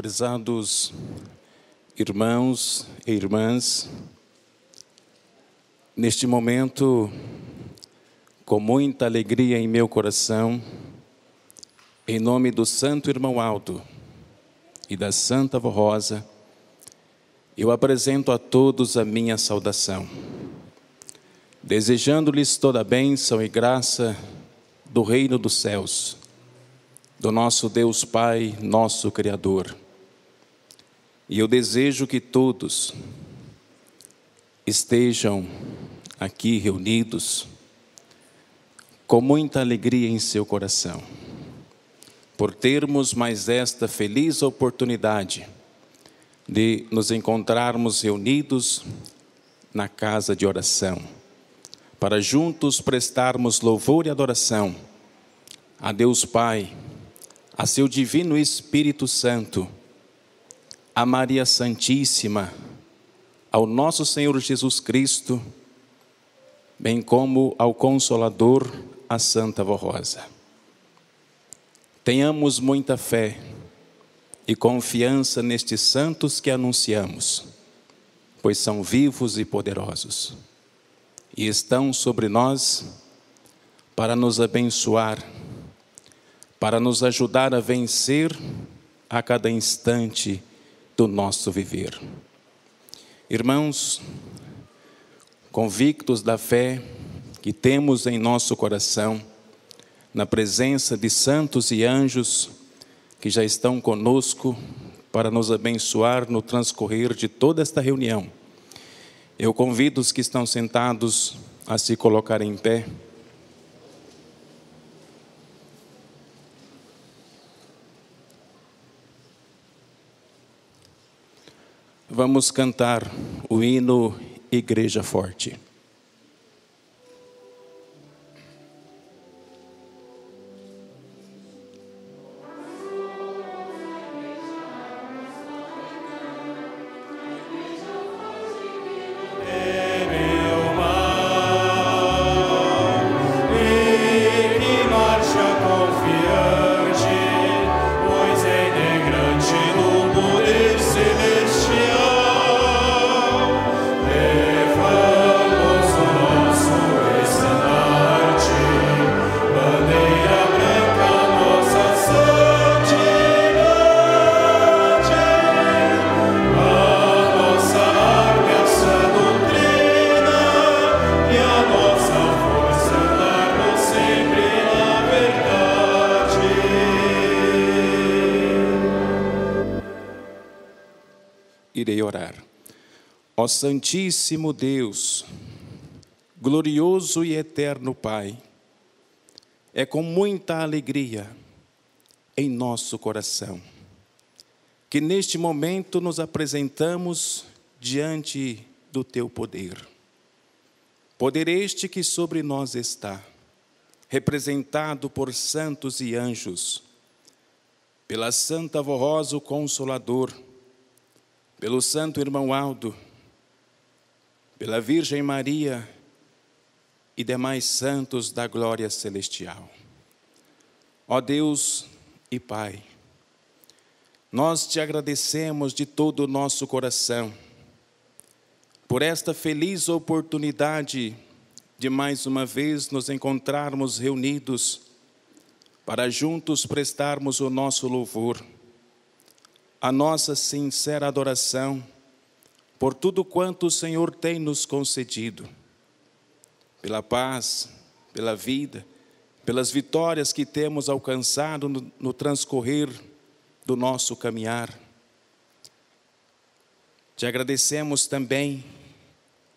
Prezados irmãos e irmãs, neste momento, com muita alegria em meu coração, em nome do Santo Irmão Aldo e da Santa Avó Rosa, eu apresento a todos a minha saudação, desejando-lhes toda a bênção e graça do reino dos céus, do nosso Deus Pai, nosso Criador. E eu desejo que todos estejam aqui reunidos com muita alegria em seu coração, por termos mais esta feliz oportunidade de nos encontrarmos reunidos na casa de oração, para juntos prestarmos louvor e adoração a Deus Pai, a seu Divino Espírito Santo, a Maria Santíssima, ao nosso Senhor Jesus Cristo, bem como ao Consolador, a Santa Avó Rosa. Tenhamos muita fé e confiança nestes santos que anunciamos, pois são vivos e poderosos, e estão sobre nós para nos abençoar, para nos ajudar a vencer a cada instante do nosso viver. Irmãos, convictos da fé que temos em nosso coração, na presença de santos e anjos que já estão conosco para nos abençoar no transcorrer de toda esta reunião, eu convido os que estão sentados a se colocarem em pé. Vamos cantar o hino Igreja Forte. Irei orar. Ó Santíssimo Deus, glorioso e eterno Pai, é com muita alegria em nosso coração que neste momento nos apresentamos diante do Teu poder. Poder este que sobre nós está, representado por santos e anjos, pela Santa Avó Rosa, o Consolador, pelo Santo Irmão Aldo, pela Virgem Maria e demais santos da glória celestial. Ó Deus e Pai, nós te agradecemos de todo o nosso coração por esta feliz oportunidade de mais uma vez nos encontrarmos reunidos para juntos prestarmos o nosso louvor, a nossa sincera adoração por tudo quanto o Senhor tem nos concedido, pela paz, pela vida, pelas vitórias que temos alcançado no transcorrer do nosso caminhar. Te agradecemos também,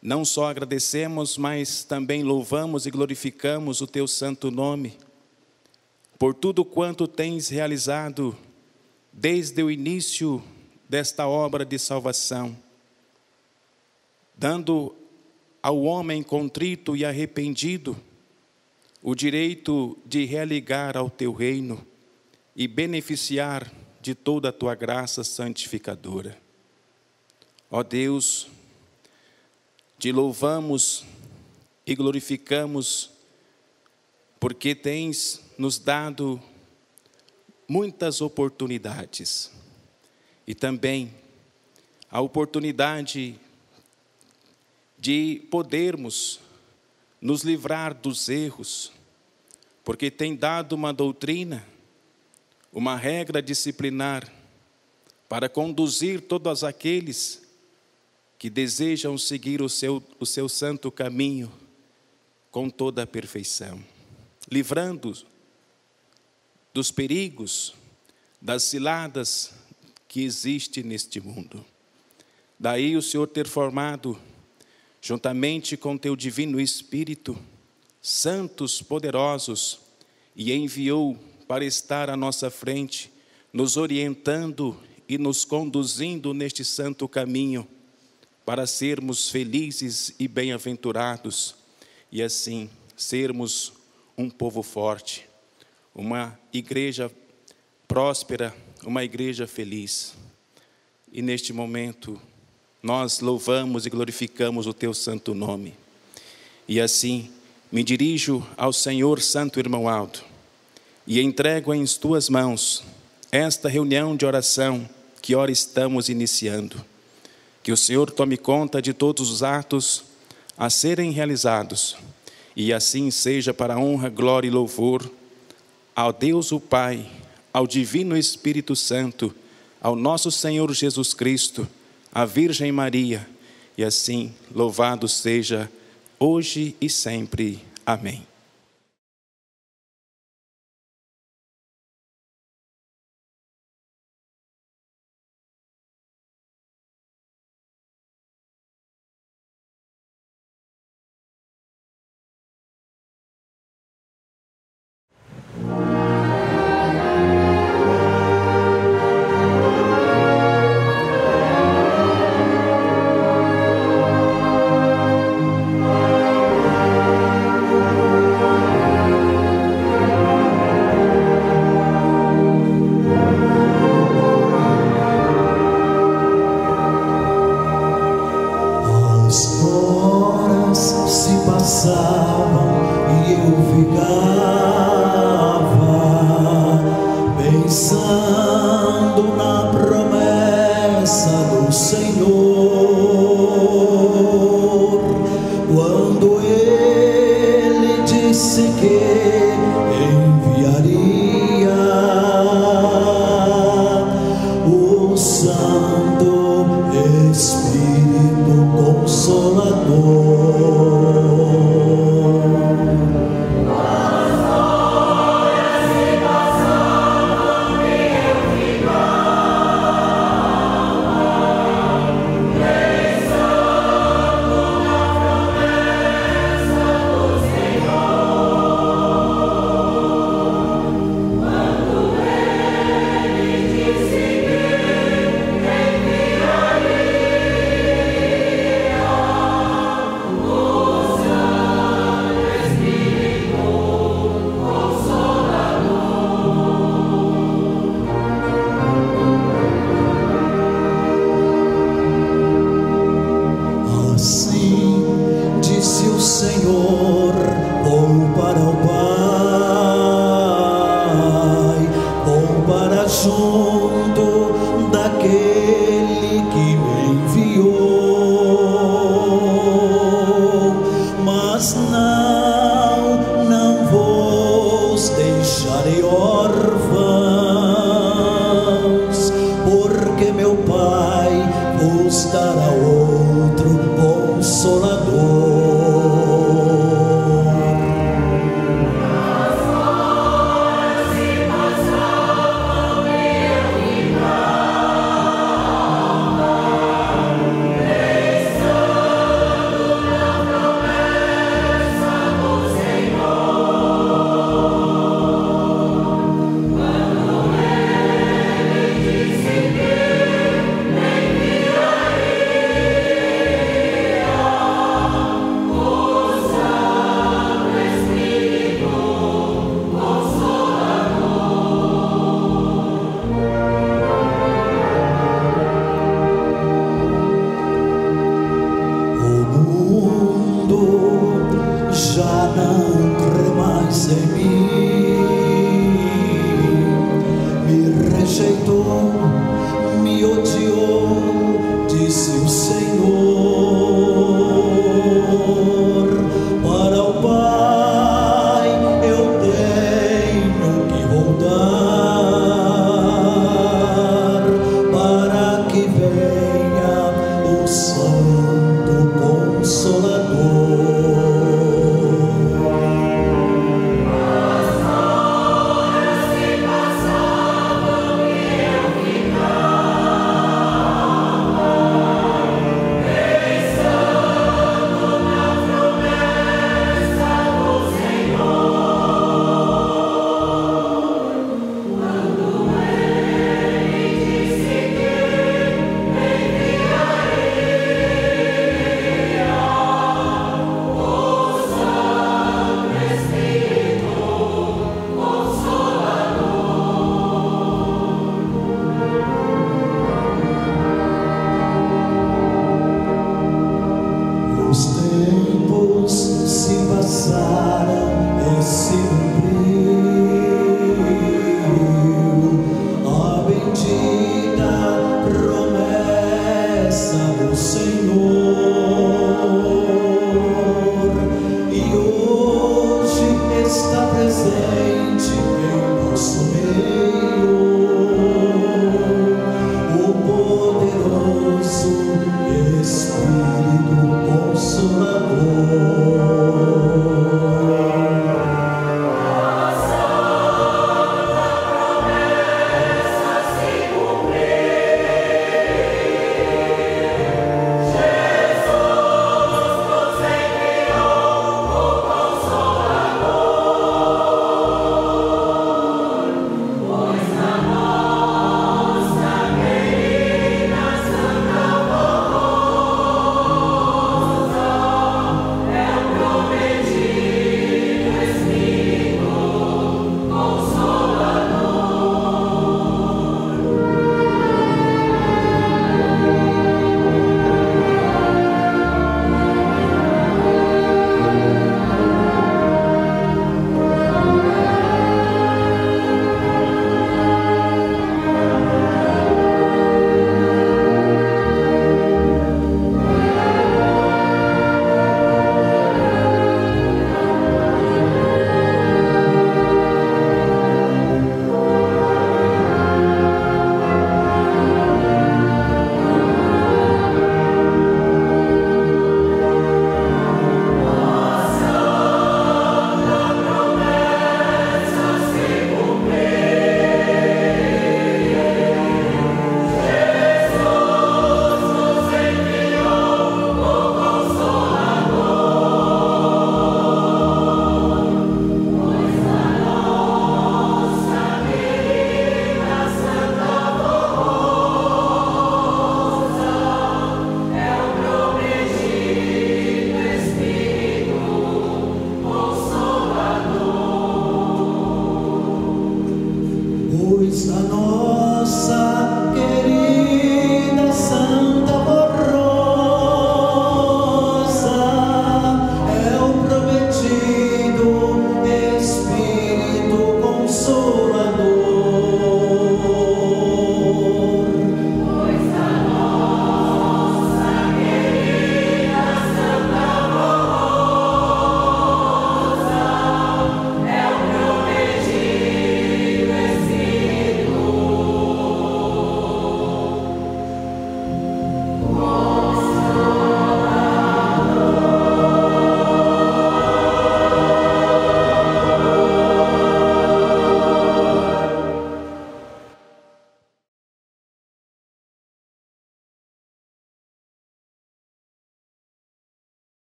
não só agradecemos, mas também louvamos e glorificamos o Teu santo nome, por tudo quanto tens realizado desde o início desta obra de salvação, dando ao homem contrito e arrependido o direito de religar ao Teu reino e beneficiar de toda a Tua graça santificadora. Ó Deus, te louvamos e glorificamos porque tens nos dado muitas oportunidades e também a oportunidade de podermos nos livrar dos erros, porque tem dado uma doutrina, uma regra disciplinar para conduzir todos aqueles que desejam seguir o seu santo caminho com toda a perfeição, livrando dos perigos, das ciladas que existem neste mundo. Daí o Senhor ter formado, juntamente com teu divino Espírito, santos poderosos, e enviou para estar à nossa frente, nos orientando e nos conduzindo neste santo caminho, para sermos felizes e bem-aventurados, e assim sermos um povo forte, uma igreja próspera, uma igreja feliz. E neste momento, nós louvamos e glorificamos o teu santo nome. E assim, me dirijo ao Senhor Santo Irmão Aldo e entrego em tuas mãos esta reunião de oração que ora estamos iniciando. Que o Senhor tome conta de todos os atos a serem realizados, e assim seja para a honra, glória e louvor ao Deus o Pai, ao Divino Espírito Santo, ao nosso Senhor Jesus Cristo, à Virgem Maria, e assim louvado seja hoje e sempre. Amém.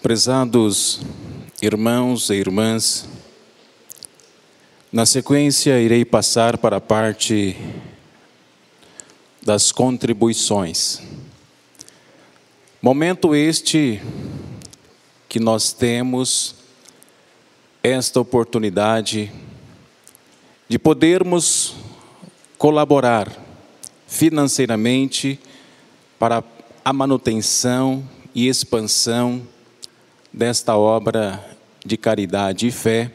Prezados irmãos e irmãs, na sequência irei passar para a parte das contribuições. Momento este que nós temos esta oportunidade de podermos colaborar financeiramente para a manutenção e expansão desta obra de caridade e fé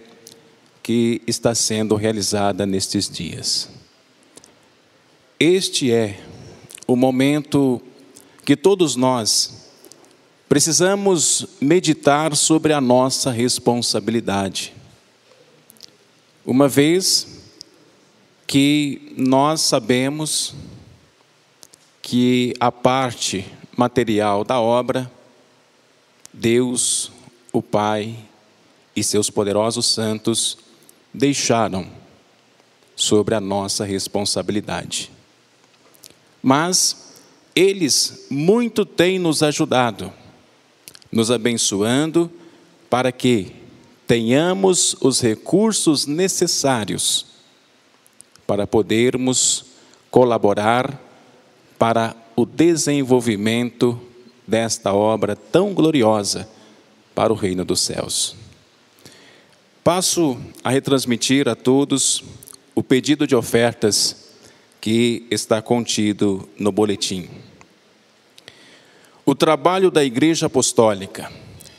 que está sendo realizada nestes dias. Este é o momento que todos nós precisamos meditar sobre a nossa responsabilidade. Uma vez que nós sabemos que a parte material da obra, Deus, o Pai e seus poderosos santos deixaram sobre a nossa responsabilidade. Mas eles muito têm nos ajudado, nos abençoando para que tenhamos os recursos necessários para podermos colaborar para o desenvolvimento desta obra tão gloriosa para o reino dos céus. Passo a retransmitir a todos o pedido de ofertas que está contido no boletim. O trabalho da Igreja Apostólica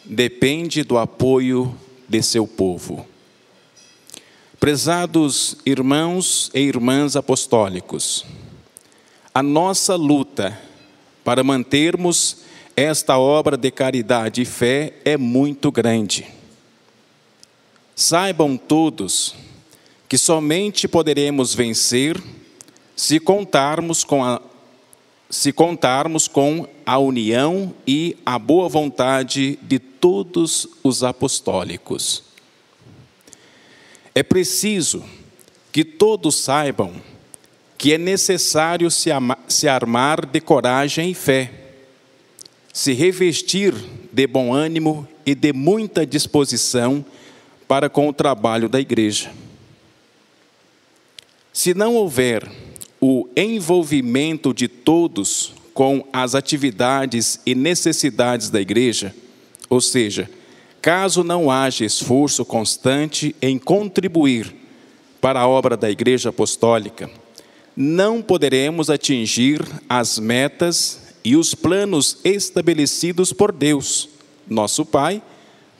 depende do apoio de seu povo. Prezados irmãos e irmãs apostólicos, a nossa luta para mantermos esta obra de caridade e fé é muito grande. Saibam todos que somente poderemos vencer se contarmos com a união e a boa vontade de todos os apostólicos. É preciso que todos saibam que é necessário se armar de coragem e fé, se revestir de bom ânimo e de muita disposição para com o trabalho da igreja. Se não houver o envolvimento de todos com as atividades e necessidades da igreja, ou seja, caso não haja esforço constante em contribuir para a obra da Igreja Apostólica, não poderemos atingir as metas e os planos estabelecidos por Deus, nosso Pai,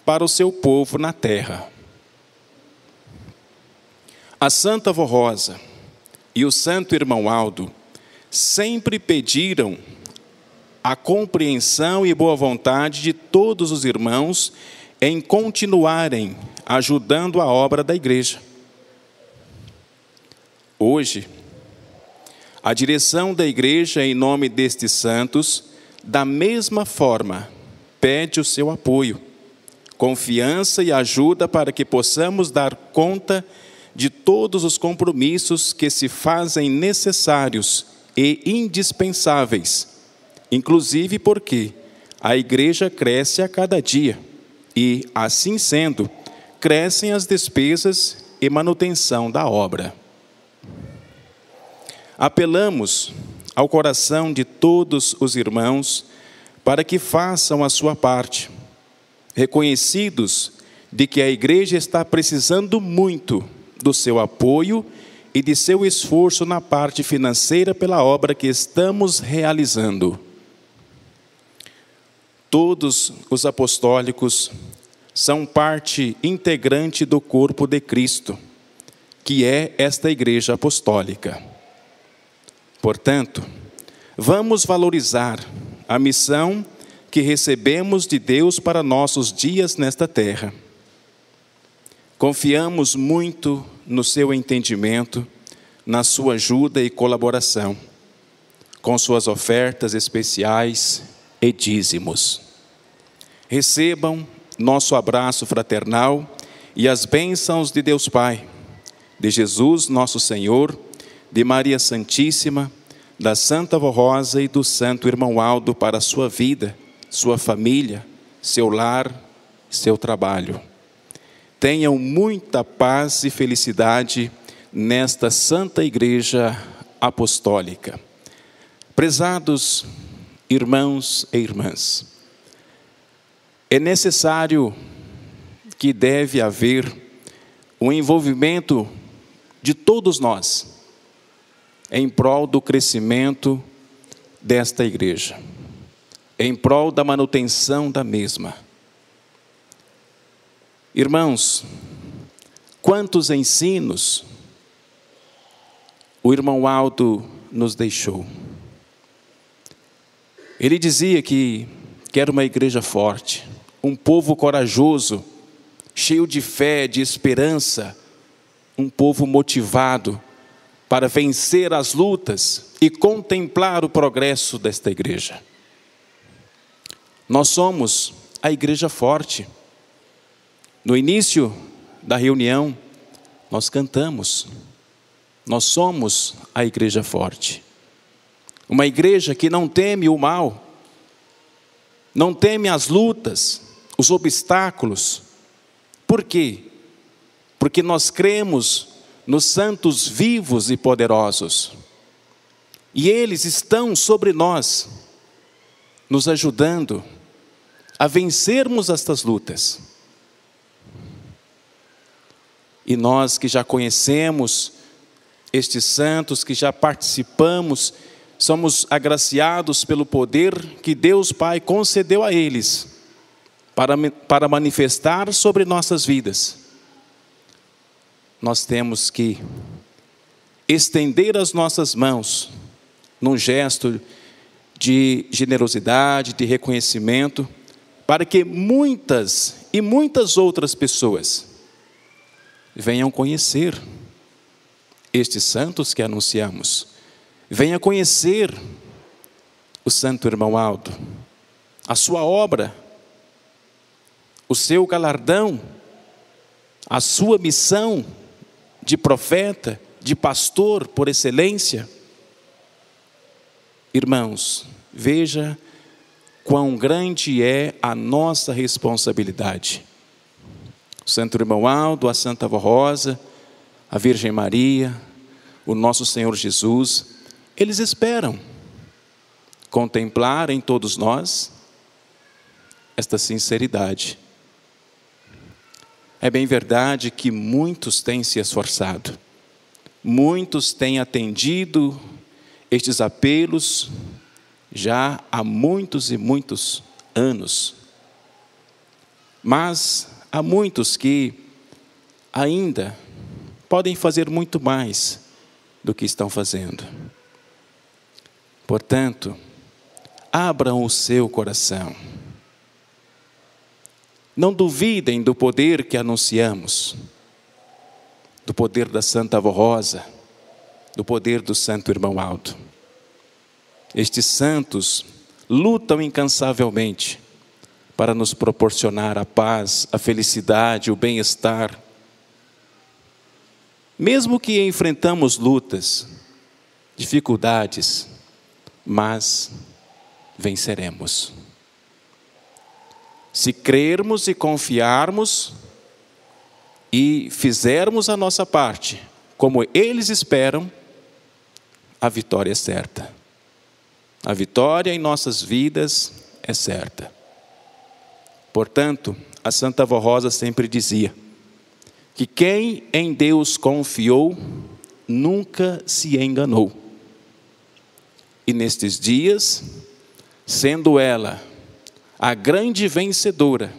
para o seu povo na terra. A Santa Avó Rosa e o Santo Irmão Aldo sempre pediram a compreensão e boa vontade de todos os irmãos em continuarem ajudando a obra da igreja. Hoje, a direção da igreja, em nome destes santos, da mesma forma, pede o seu apoio, confiança e ajuda para que possamos dar conta de todos os compromissos que se fazem necessários e indispensáveis, inclusive porque a igreja cresce a cada dia e, assim sendo, crescem as despesas e manutenção da obra. Apelamos ao coração de todos os irmãos para que façam a sua parte, reconhecidos de que a igreja está precisando muito do seu apoio e de seu esforço na parte financeira pela obra que estamos realizando. Todos os apostólicos são parte integrante do corpo de Cristo, que é esta igreja apostólica. Portanto, vamos valorizar a missão que recebemos de Deus para nossos dias nesta terra. Confiamos muito no seu entendimento, na sua ajuda e colaboração, com suas ofertas especiais e dízimos. Recebam nosso abraço fraternal e as bênçãos de Deus Pai, de Jesus nosso Senhor, de Maria Santíssima, da Santa Avó Rosa e do Santo Irmão Aldo para a sua vida, sua família, seu lar, seu trabalho. Tenham muita paz e felicidade nesta Santa Igreja Apostólica. Prezados irmãos e irmãs, é necessário que deve haver um envolvimento de todos nós em prol do crescimento desta igreja, em prol da manutenção da mesma. Irmãos, quantos ensinos o irmão Aldo nos deixou. Ele dizia que era uma igreja forte, um povo corajoso, cheio de fé, de esperança, um povo motivado para vencer as lutas e contemplar o progresso desta igreja. Nós somos a igreja forte. No início da reunião, nós cantamos. Nós somos a igreja forte. Uma igreja que não teme o mal, não teme as lutas, os obstáculos. Por quê? Porque nós cremos nos santos vivos e poderosos. E eles estão sobre nós, nos ajudando a vencermos estas lutas. E nós que já conhecemos estes santos, que já participamos, somos agraciados pelo poder que Deus Pai concedeu a eles para manifestar sobre nossas vidas. Nós temos que estender as nossas mãos num gesto de generosidade, de reconhecimento, para que muitas e muitas outras pessoas venham conhecer estes santos que anunciamos. Venha conhecer o santo irmão Aldo, a sua obra, o seu galardão, a sua missão de profeta, de pastor por excelência. Irmãos, veja quão grande é a nossa responsabilidade. O santo irmão Aldo, a Santa Avó Rosa, a Virgem Maria, o nosso Senhor Jesus, eles esperam contemplar em todos nós esta sinceridade. É bem verdade que muitos têm se esforçado, muitos têm atendido estes apelos já há muitos e muitos anos. Mas há muitos que ainda podem fazer muito mais do que estão fazendo. Portanto, abram o seu coração. Não duvidem do poder que anunciamos, do poder da Santa Avó Rosa, do poder do Santo Irmão Aldo. Estes santos lutam incansavelmente para nos proporcionar a paz, a felicidade, o bem-estar. Mesmo que enfrentamos lutas, dificuldades, mas venceremos. Se crermos e confiarmos e fizermos a nossa parte, como eles esperam, a vitória é certa. A vitória em nossas vidas é certa. Portanto, a Santa Avó Rosa sempre dizia que quem em Deus confiou, nunca se enganou. E nestes dias, sendo ela a grande vencedora,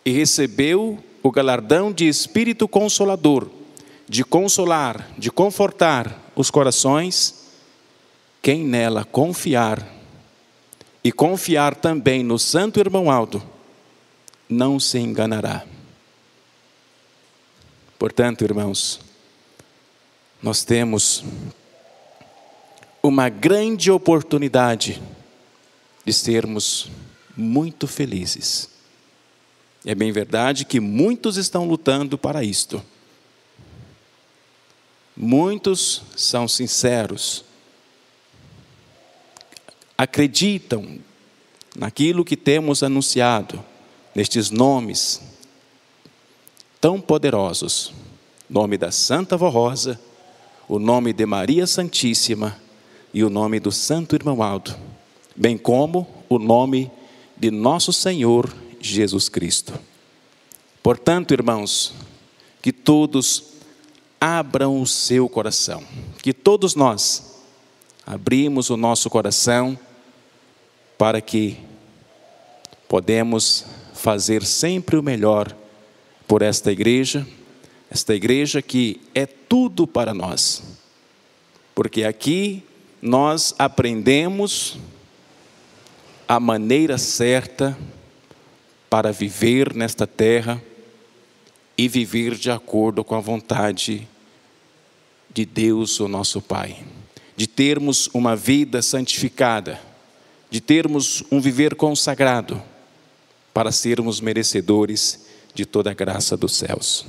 e recebeu o galardão de Espírito Consolador, de consolar, de confortar os corações, quem nela confiar, e confiar também no Santo Irmão Aldo, não se enganará. Portanto, irmãos, nós temos uma grande oportunidade de sermos muito felizes. É bem verdade que muitos estão lutando para isto. Muitos são sinceros, acreditam naquilo que temos anunciado, nestes nomes tão poderosos, o nome da Santa Vó Rosa, o nome de Maria Santíssima e o nome do Santo Irmão Aldo, bem como o nome de nosso Senhor Jesus Cristo. Portanto, irmãos, que todos abram o seu coração, que todos nós abrimos o nosso coração para que podemos fazer sempre o melhor por esta igreja que é tudo para nós, porque aqui nós aprendemos a maneira certa para viver nesta terra e viver de acordo com a vontade de Deus, o nosso Pai, de termos uma vida santificada, de termos um viver consagrado, para sermos merecedores de toda a graça dos céus.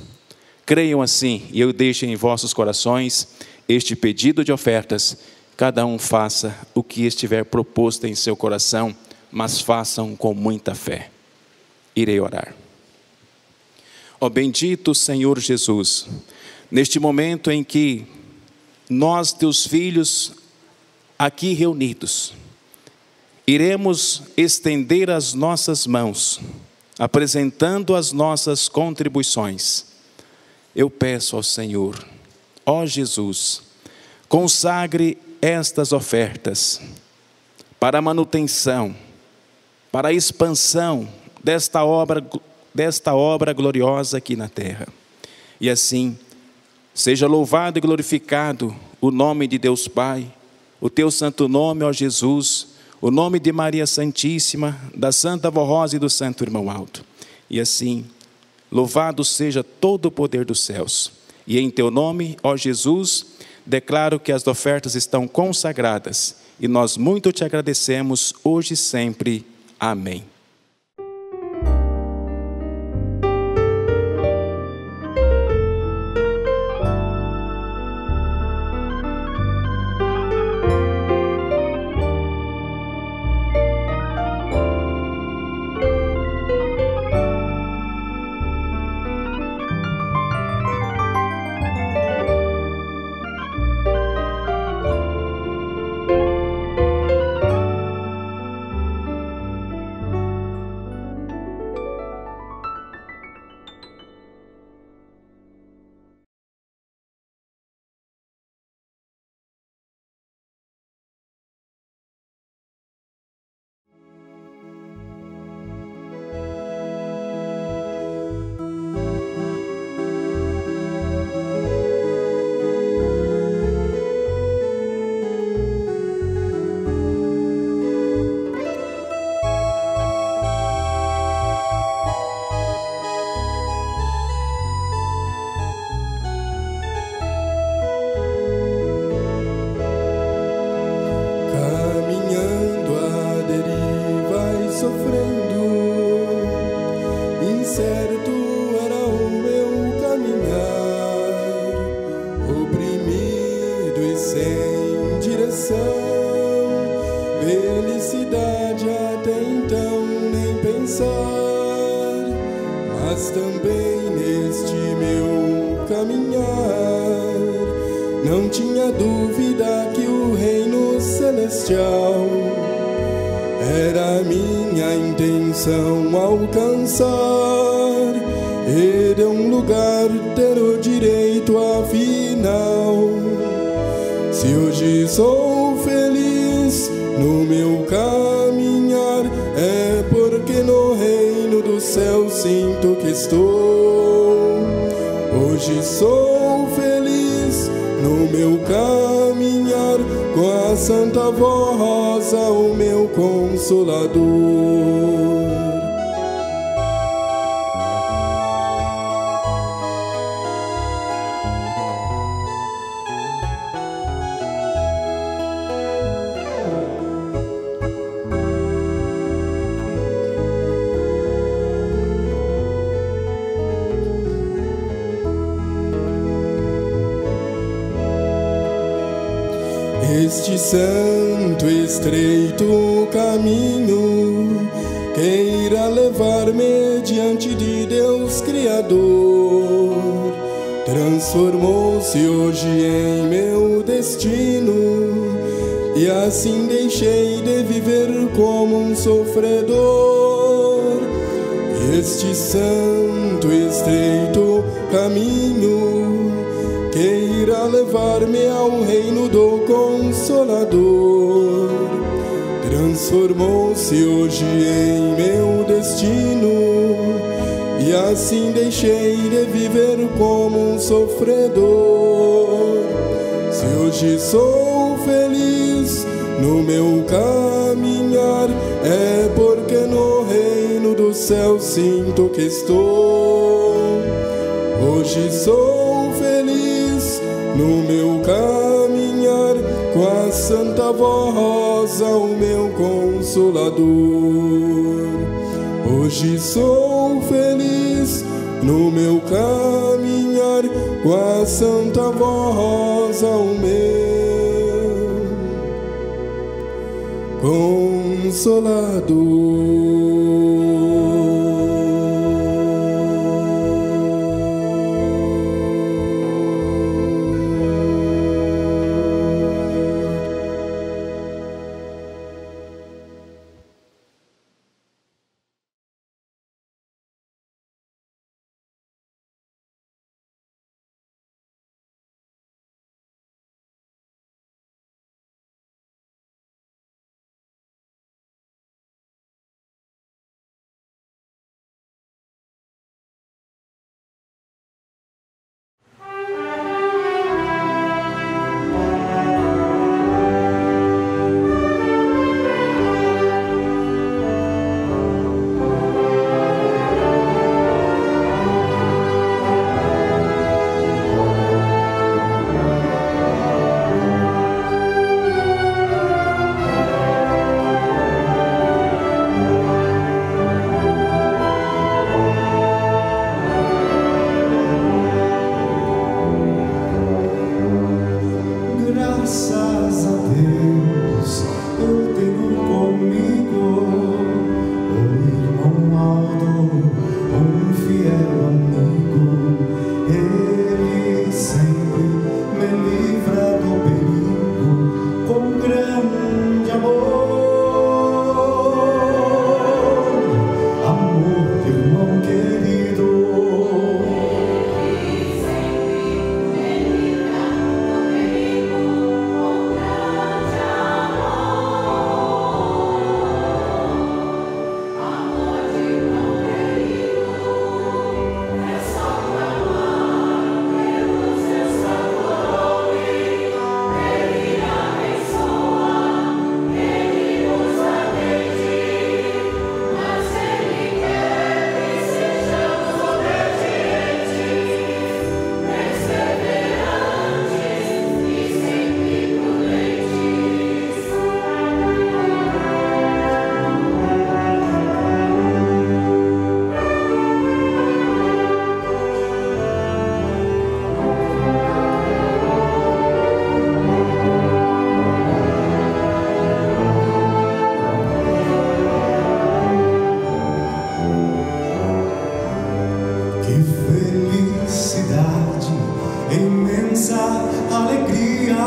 Creiam assim, e eu deixo em vossos corações este pedido de ofertas. Cada um faça o que estiver proposto em seu coração, mas façam com muita fé. Irei orar. Ó bendito Senhor Jesus, neste momento em que nós, teus filhos, aqui reunidos, iremos estender as nossas mãos, apresentando as nossas contribuições. Eu peço ao Senhor, ó Jesus, consagre estas ofertas para a manutenção, para a expansão desta obra gloriosa aqui na terra. E assim, seja louvado e glorificado o nome de Deus Pai, o teu santo nome, ó Jesus, o nome de Maria Santíssima, da Santa Vó Rosa e do Santo Irmão Aldo. E assim, louvado seja todo o poder dos céus. E em teu nome, ó Jesus, declaro que as ofertas estão consagradas. E nós muito te agradecemos hoje e sempre. Amém. Felicidade até então nem pensar, mas também neste meu caminhar não tinha dúvida que o reino celestial era minha intenção alcançar, e de um lugar ter o direito afinal. Se hoje sou feliz no meu caminhar, é porque no reino do céu sinto que estou. Hoje sou feliz no meu caminhar, com a Santa Vó Rosa, o meu consolador. Este santo estreito caminho queira levar-me diante de Deus Criador. Transformou-se hoje em meu destino, e assim deixei de viver como um sofredor. Este santo e estreito caminho queira levar-me ao reino do Consolador. Transformou-se hoje em meu destino, e assim deixei de viver como um sofredor. Se hoje sou feliz no meu caminhar, é porque no reino do céu sinto que estou. Hoje sou feliz no meu caminhar, com a Santa Voz ao meu Consolador. Hoje sou feliz no meu caminhar, com a Santa Voz ao meu Consolador. Maria.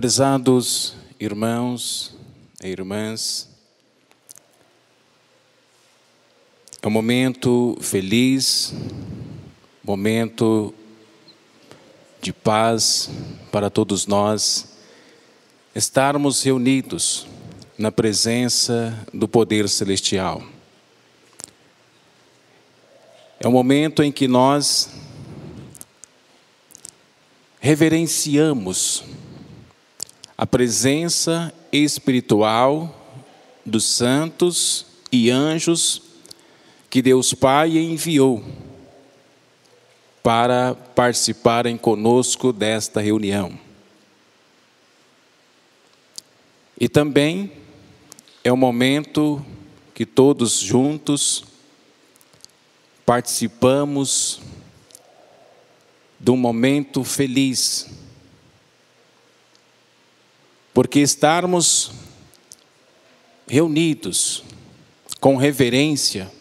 Prezados irmãos e irmãs, é um momento feliz, momento de paz para todos nós, estarmos reunidos na presença do poder celestial. É um momento em que nós reverenciamos a presença espiritual dos santos e anjos que Deus Pai enviou para participarem conosco desta reunião. E também é um momento que todos juntos participamos de um momento feliz, porque estarmos reunidos com reverência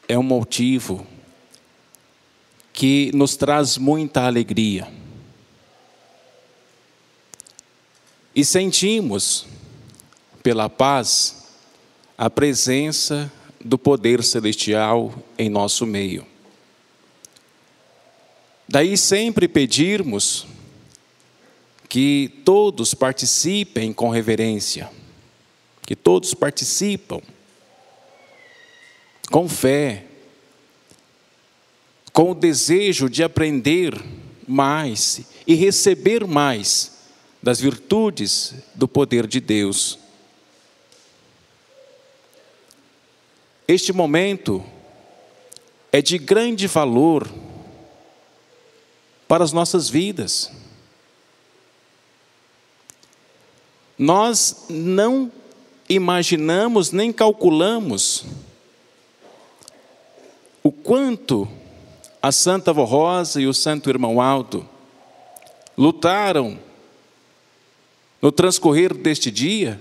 é um motivo que nos traz muita alegria. E sentimos, pela paz, a presença do poder celestial em nosso meio. Daí sempre pedirmos que todos participem com reverência, que todos participam com fé, com o desejo de aprender mais e receber mais das virtudes do poder de Deus. Este momento é de grande valor para as nossas vidas. Nós não imaginamos nem calculamos o quanto a Santa Avó Rosa e o Santo Irmão Aldo lutaram no transcorrer deste dia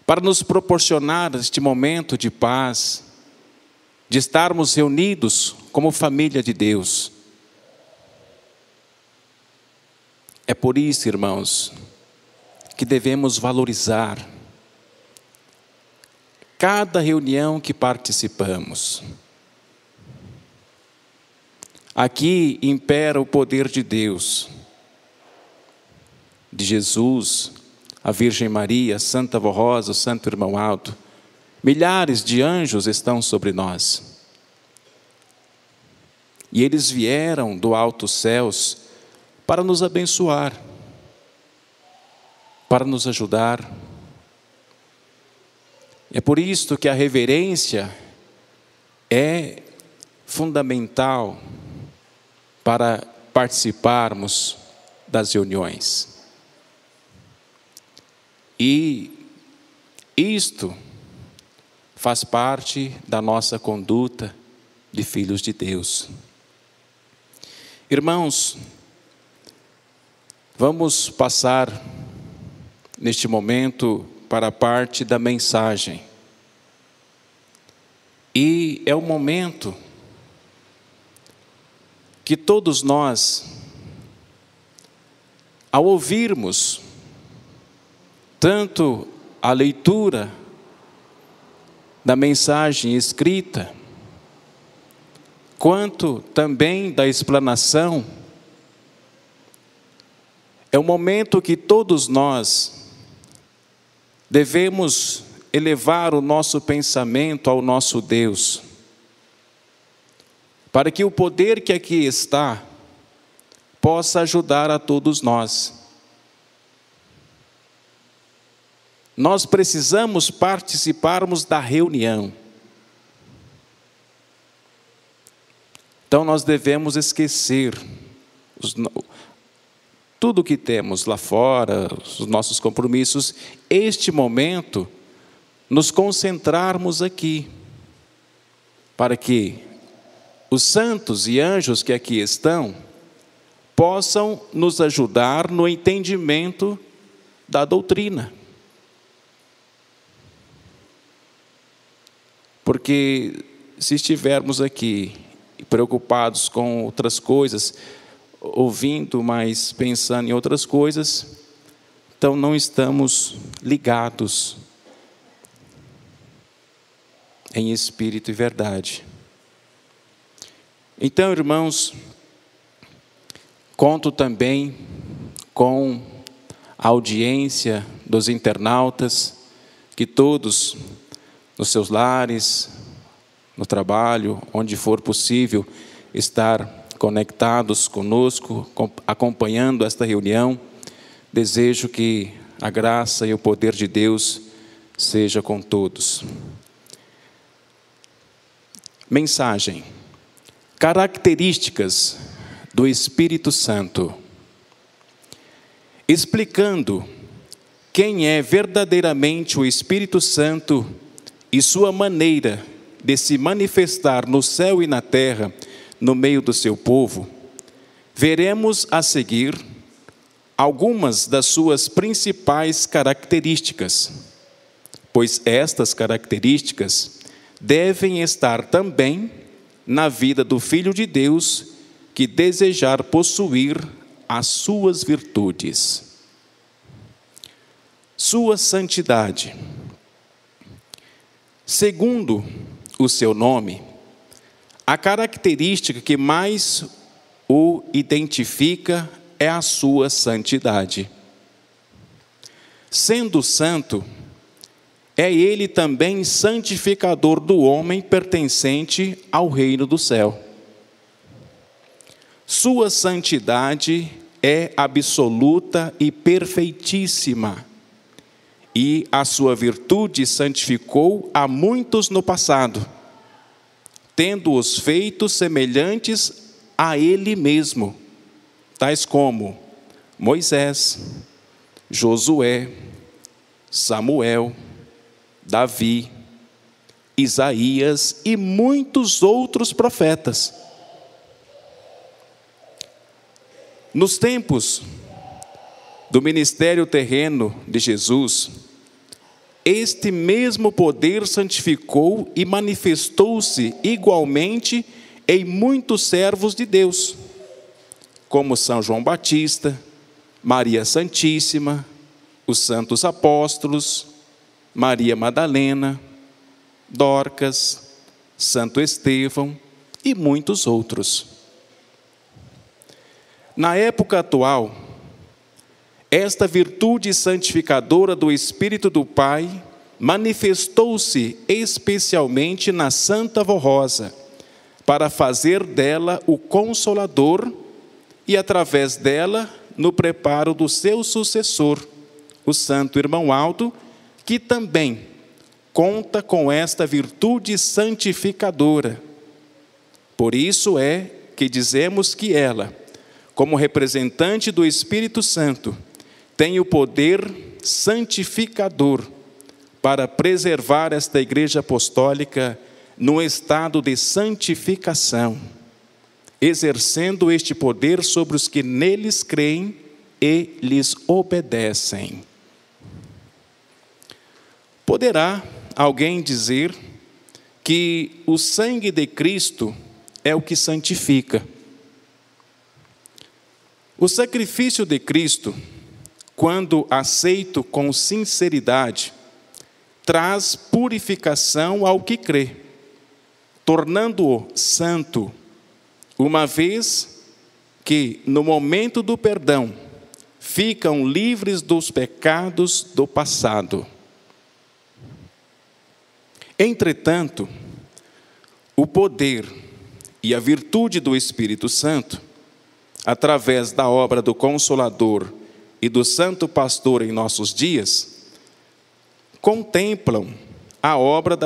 para nos proporcionar este momento de paz, de estarmos reunidos como família de Deus. É por isso, irmãos, que devemos valorizar cada reunião que participamos. Aqui impera o poder de Deus, de Jesus, a Virgem Maria, Santa Avó Rosa, o Santo Irmão Aldo. Milhares de anjos estão sobre nós. E eles vieram do alto céus para nos abençoar, para nos ajudar. É por isso que a reverência é fundamental para participarmos das reuniões. E isto faz parte da nossa conduta de filhos de Deus. Irmãos, vamos passar neste momento para a parte da mensagem. E é um momento que todos nós, ao ouvirmos tanto a leitura da mensagem escrita, quanto também da explanação, é um momento que todos nós devemos elevar o nosso pensamento ao nosso Deus, para que o poder que aqui está possa ajudar a todos nós. Nós precisamos participarmos da reunião. Então nós devemos esquecer tudo que temos lá fora, os nossos compromissos, este momento, nos concentrarmos aqui, para que os santos e anjos que aqui estão possam nos ajudar no entendimento da doutrina. Porque se estivermos aqui preocupados com outras coisas, ouvindo, mas pensando em outras coisas, então não estamos ligados em espírito e verdade. Então, irmãos, conto também com a audiência dos internautas, que todos, nos seus lares, no trabalho, onde for possível, estar conectados conosco, acompanhando esta reunião. Desejo que a graça e o poder de Deus seja com todos. Mensagem: características do Espírito Santo. Explicando quem é verdadeiramente o Espírito Santo e sua maneira de se manifestar no céu e na terra, no meio do seu povo, veremos a seguir algumas das suas principais características, pois estas características devem estar também na vida do Filho de Deus que desejar possuir as suas virtudes. Sua santidade. Segundo o seu nome, a característica que mais o identifica é a sua santidade. Sendo santo, é ele também santificador do homem pertencente ao reino do céu. Sua santidade é absoluta e perfeitíssima, e a sua virtude santificou a muitos no passado, tendo-os feito semelhantes a ele mesmo, tais como Moisés, Josué, Samuel, Davi, Isaías e muitos outros profetas. Nos tempos do ministério terreno de Jesus, este mesmo poder santificou e manifestou-se igualmente em muitos servos de Deus, como São João Batista, Maria Santíssima, os santos apóstolos, Maria Madalena, Dorcas, Santo Estevão e muitos outros. Na época atual, esta virtude santificadora do Espírito do Pai manifestou-se especialmente na Santa Vó Rosa, para fazer dela o Consolador e, através dela, no preparo do seu sucessor, o Santo Irmão Aldo, que também conta com esta virtude santificadora. Por isso é que dizemos que ela, como representante do Espírito Santo, tem o poder santificador para preservar esta Igreja Apostólica no estado de santificação, exercendo este poder sobre os que neles creem e lhes obedecem. Poderá alguém dizer que o sangue de Cristo é o que santifica. O sacrifício de Cristo, quando aceito com sinceridade, traz purificação ao que crê, tornando-o santo, uma vez que, no momento do perdão, ficam livres dos pecados do passado. Entretanto, o poder e a virtude do Espírito Santo, através da obra do Consolador e do Santo Pastor em nossos dias, completam a obra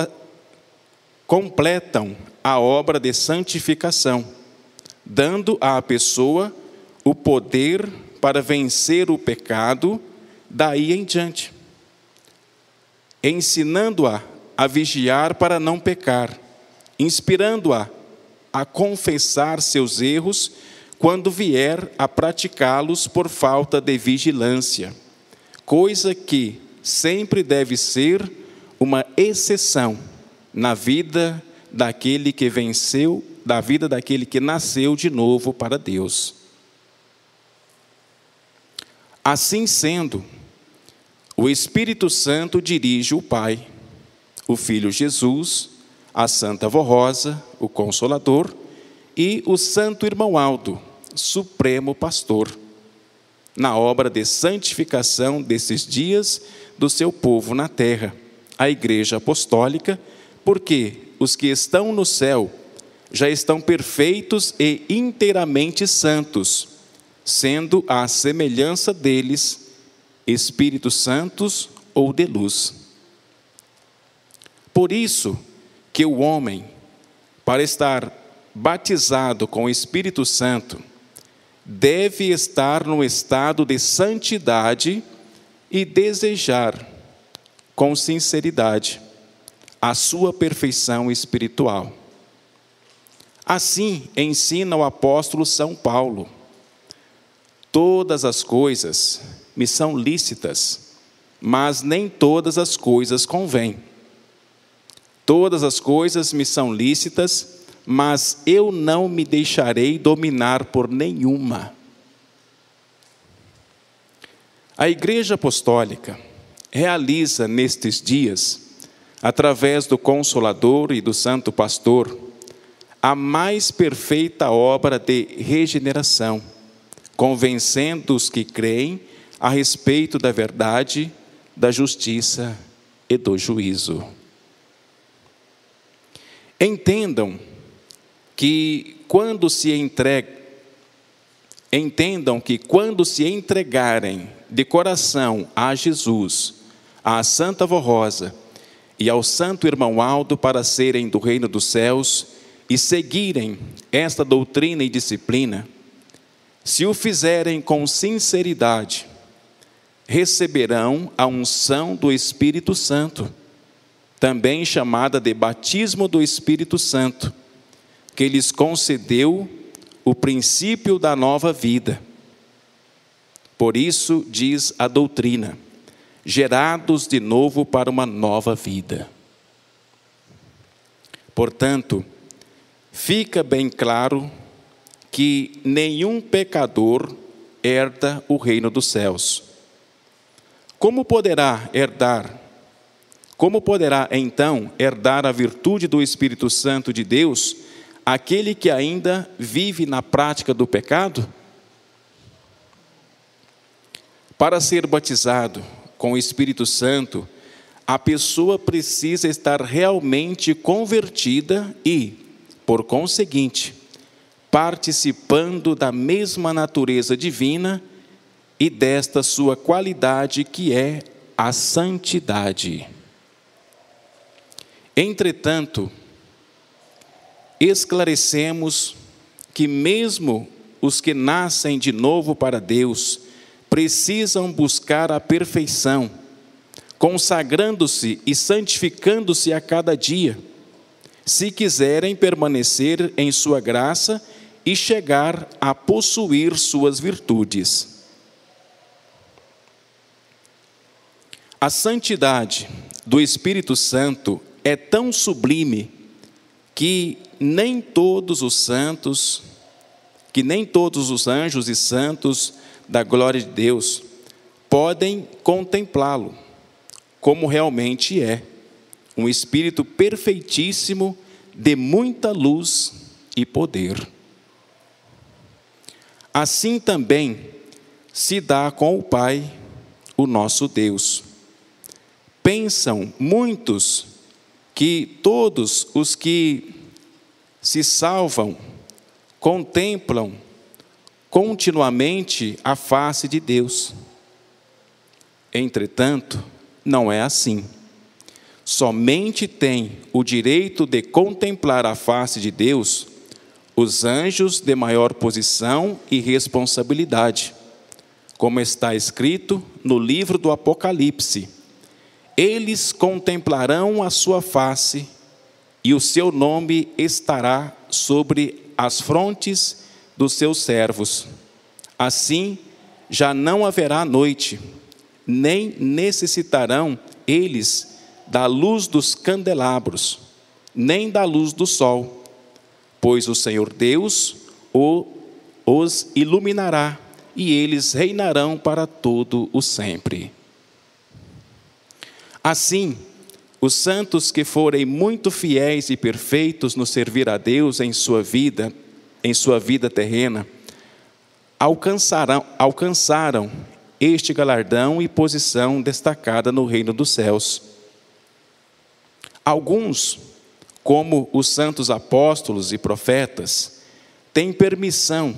de santificação, dando à pessoa o poder para vencer o pecado daí em diante, ensinando-a a vigiar para não pecar, inspirando-a a confessar seus erros quando vier a praticá-los por falta de vigilância, coisa que sempre deve ser uma exceção na vida daquele que nasceu de novo para Deus. Assim sendo, o Espírito Santo dirige o Pai, o Filho Jesus, a Santa Avó Rosa, o Consolador, e o Santo Irmão Aldo, Supremo Pastor, na obra de santificação desses dias do seu povo na terra, a Igreja Apostólica, porque os que estão no céu já estão perfeitos e inteiramente santos, sendo à semelhança deles Espíritos Santos ou de luz. Por isso que o homem, para estar batizado com o Espírito Santo, deve estar no estado de santidade e desejar, com sinceridade, a sua perfeição espiritual. Assim ensina o apóstolo São Paulo: todas as coisas me são lícitas, mas nem todas as coisas convêm. Todas as coisas me são lícitas, mas eu não me deixarei dominar por nenhuma. A Igreja Apostólica realiza nestes dias, através do Consolador e do Santo Pastor, a mais perfeita obra de regeneração, convencendo os que creem a respeito da verdade, da justiça e do juízo. Entendam que quando se entregarem de coração a Jesus, à Santa Avó Rosa e ao Santo Irmão Aldo para serem do reino dos céus e seguirem esta doutrina e disciplina, se o fizerem com sinceridade, receberão a unção do Espírito Santo, também chamada de batismo do Espírito Santo, que lhes concedeu o princípio da nova vida. Por isso diz a doutrina: gerados de novo para uma nova vida. Portanto, fica bem claro que nenhum pecador herda o reino dos céus. Como poderá então herdar a virtude do Espírito Santo de Deus aquele que ainda vive na prática do pecado? Para ser batizado com o Espírito Santo, a pessoa precisa estar realmente convertida e, por conseguinte, participando da mesma natureza divina e desta sua qualidade que é a santidade. Entretanto, esclarecemos que mesmo os que nascem de novo para Deus precisam buscar a perfeição, consagrando-se e santificando-se a cada dia, se quiserem permanecer em sua graça e chegar a possuir suas virtudes. A santidade do Espírito Santo é tão sublime que nem todos os anjos e santos da glória de Deus podem contemplá-lo, como realmente é, um Espírito perfeitíssimo, de muita luz e poder. Assim também se dá com o Pai, o nosso Deus. Pensam muitos que todos os que se salvam contemplam continuamente a face de Deus. Entretanto, não é assim. Somente têm o direito de contemplar a face de Deus os anjos de maior posição e responsabilidade, como está escrito no livro do Apocalipse: eles contemplarão a sua face e o seu nome estará sobre as frontes dos seus servos. Assim, já não haverá noite, nem necessitarão eles da luz dos candelabros, nem da luz do sol, pois o Senhor Deus os iluminará e eles reinarão para todo o sempre. Assim, os santos que forem muito fiéis e perfeitos no servir a Deus em sua vida terrena, alcançaram este galardão e posição destacada no reino dos céus. Alguns, como os santos apóstolos e profetas, têm permissão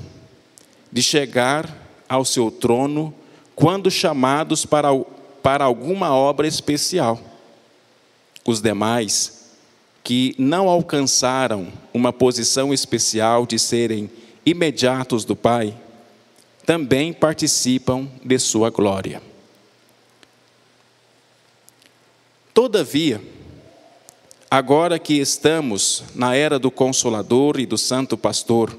de chegar ao seu trono quando chamados para alguma obra especial. Os demais, que não alcançaram uma posição especial de serem imediatos do Pai, também participam de sua glória. Todavia, agora que estamos na era do Consolador e do Santo Pastor,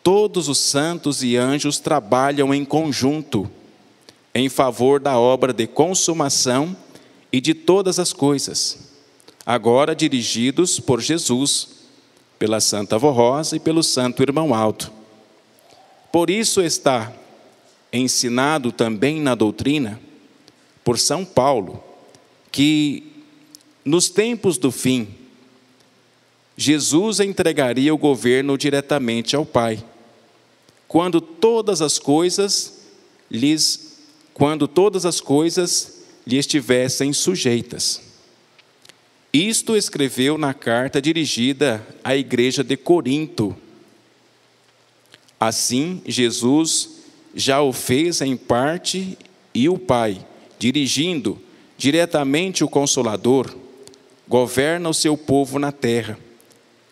todos os santos e anjos trabalham em conjunto em favor da obra de consumação e de todas as coisas, agora dirigidos por Jesus, pela Santa Avó Rosa e pelo Santo Irmão Aldo. Por isso está ensinado também na doutrina, por São Paulo, que nos tempos do fim, Jesus entregaria o governo diretamente ao Pai, quando todas as coisas lhe estivessem sujeitas. Isto escreveu na carta dirigida à igreja de Corinto. Assim, Jesus já o fez em parte, e o Pai, dirigindo diretamente o Consolador, governa o seu povo na terra,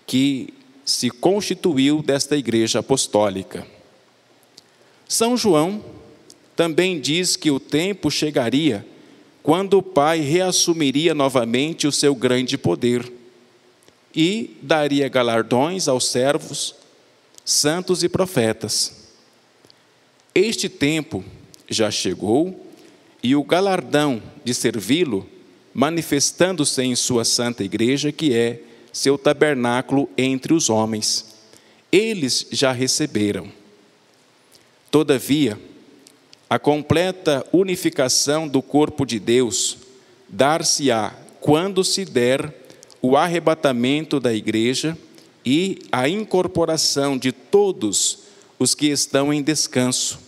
que se constituiu desta igreja apostólica. São João também diz que o tempo chegaria quando o Pai reassumiria novamente o seu grande poder e daria galardões aos servos, santos e profetas. Este tempo já chegou e o galardão de servi-lo, manifestando-se em sua santa igreja, que é seu tabernáculo entre os homens, eles já receberam. Todavia, a completa unificação do corpo de Deus dar-se-á quando se der o arrebatamento da igreja e a incorporação de todos os que estão em descanso,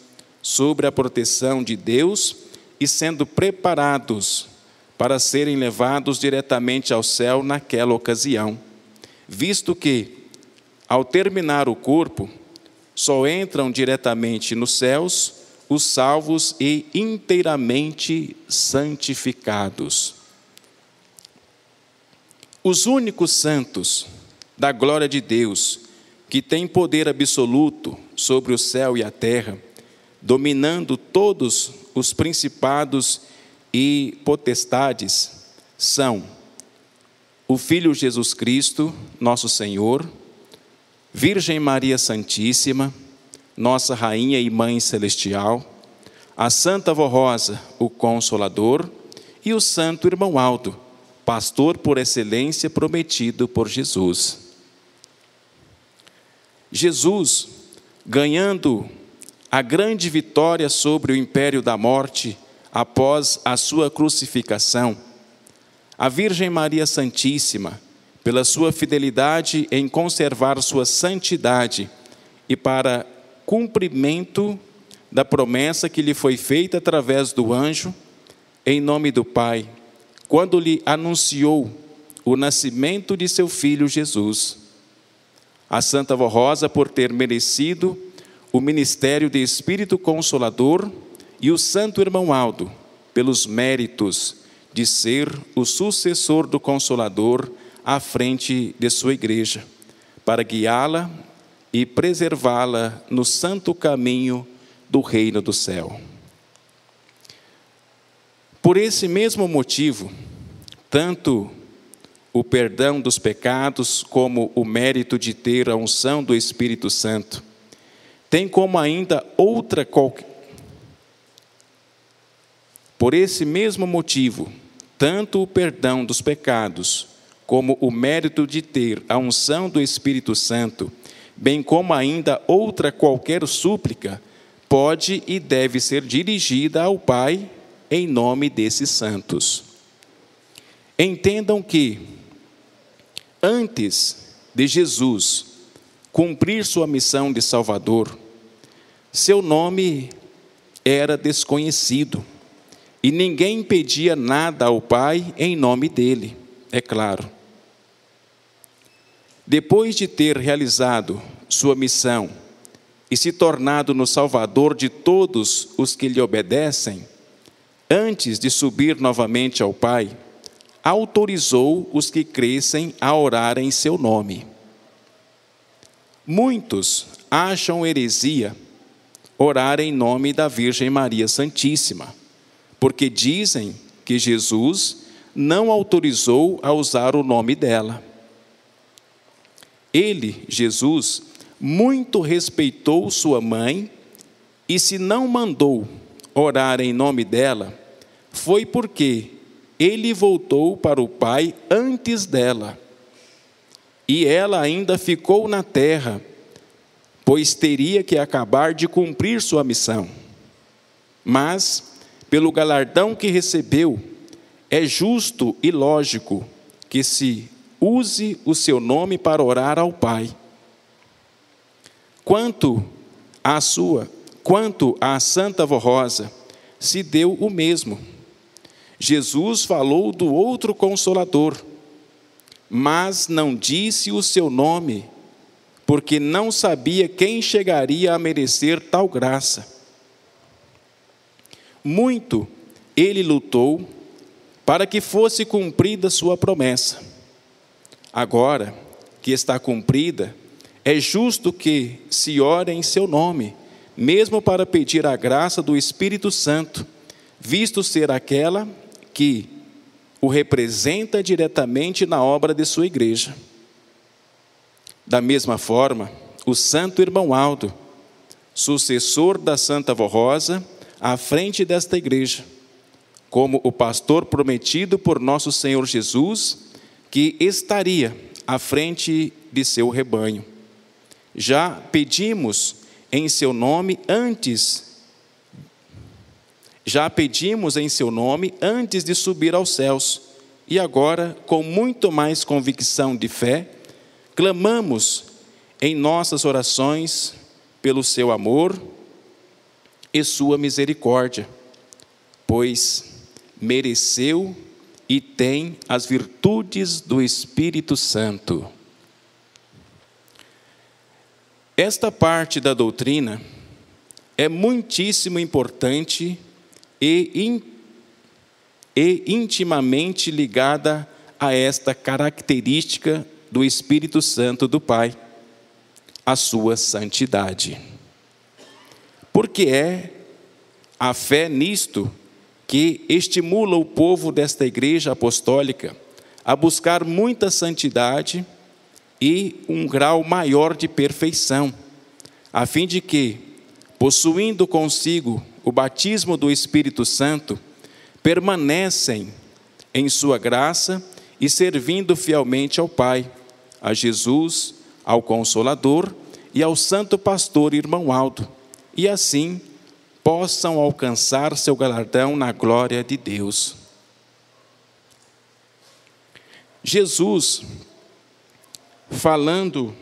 sobre a proteção de Deus e sendo preparados para serem levados diretamente ao céu naquela ocasião, visto que, ao terminar o corpo, só entram diretamente nos céus os salvos e inteiramente santificados. Os únicos santos da glória de Deus, que têm poder absoluto sobre o céu e a terra, dominando todos os principados e potestades, são o Filho Jesus Cristo, nosso Senhor, Virgem Maria Santíssima, nossa Rainha e Mãe Celestial, a Santa Avó Rosa, o Consolador, e o Santo Irmão Aldo, pastor por excelência prometido por Jesus. Jesus, ganhando a grande vitória sobre o império da morte após a sua crucificação, a Virgem Maria Santíssima, pela sua fidelidade em conservar sua santidade e para cumprimento da promessa que lhe foi feita através do anjo, em nome do Pai, quando lhe anunciou o nascimento de seu filho Jesus. A Santa Avó Rosa, por ter merecido o ministério de Espírito Consolador, e o Santo Irmão Aldo, pelos méritos de ser o sucessor do Consolador à frente de sua igreja, para guiá-la e preservá-la no santo caminho do reino do céu. Por esse mesmo motivo, tanto o perdão dos pecados como o mérito de ter a unção do Espírito Santo tem como ainda outra qualquer. Por esse mesmo motivo, tanto o perdão dos pecados como o mérito de ter a unção do Espírito Santo, bem como ainda outra qualquer súplica, pode e deve ser dirigida ao Pai em nome desses santos. Entendam que, antes de Jesus cumprir sua missão de Salvador, seu nome era desconhecido e ninguém pedia nada ao Pai em nome dele, é claro. Depois de ter realizado sua missão e se tornado no Salvador de todos os que lhe obedecem, antes de subir novamente ao Pai, autorizou os que crescem a orar em seu nome. Muitos acham heresia orar em nome da Virgem Maria Santíssima, porque dizem que Jesus não autorizou a usar o nome dela. Ele, Jesus, muito respeitou sua mãe e se não mandou orar em nome dela, foi porque ele voltou para o Pai antes dela. E ela ainda ficou na terra, pois teria que acabar de cumprir sua missão. Mas, pelo galardão que recebeu, é justo e lógico que se use o seu nome para orar ao Pai. Quanto à Santa Avó Rosa, se deu o mesmo. Jesus falou do outro Consolador, mas não disse o seu nome, porque não sabia quem chegaria a merecer tal graça. Muito ele lutou para que fosse cumprida sua promessa. Agora que está cumprida, é justo que se ore em seu nome, mesmo para pedir a graça do Espírito Santo, visto ser aquela que o representa diretamente na obra de sua igreja. Da mesma forma, o santo irmão Aldo, sucessor da Santa Avó Rosa, à frente desta igreja, como o pastor prometido por nosso Senhor Jesus, que estaria à frente de seu rebanho. Já pedimos em seu nome antes de subir aos céus, e agora, com muito mais convicção de fé, clamamos em nossas orações pelo seu amor e sua misericórdia, pois mereceu e tem as virtudes do Espírito Santo. Esta parte da doutrina é muitíssimo importante e intimamente ligada a esta característica do Espírito Santo do Pai, a sua santidade. Porque é a fé nisto que estimula o povo desta igreja apostólica a buscar muita santidade e um grau maior de perfeição, a fim de que, possuindo consigo o batismo do Espírito Santo, permanecem em sua graça e servindo fielmente ao Pai, a Jesus, ao Consolador e ao Santo Pastor irmão Aldo, e assim possam alcançar seu galardão na glória de Deus. Jesus, falando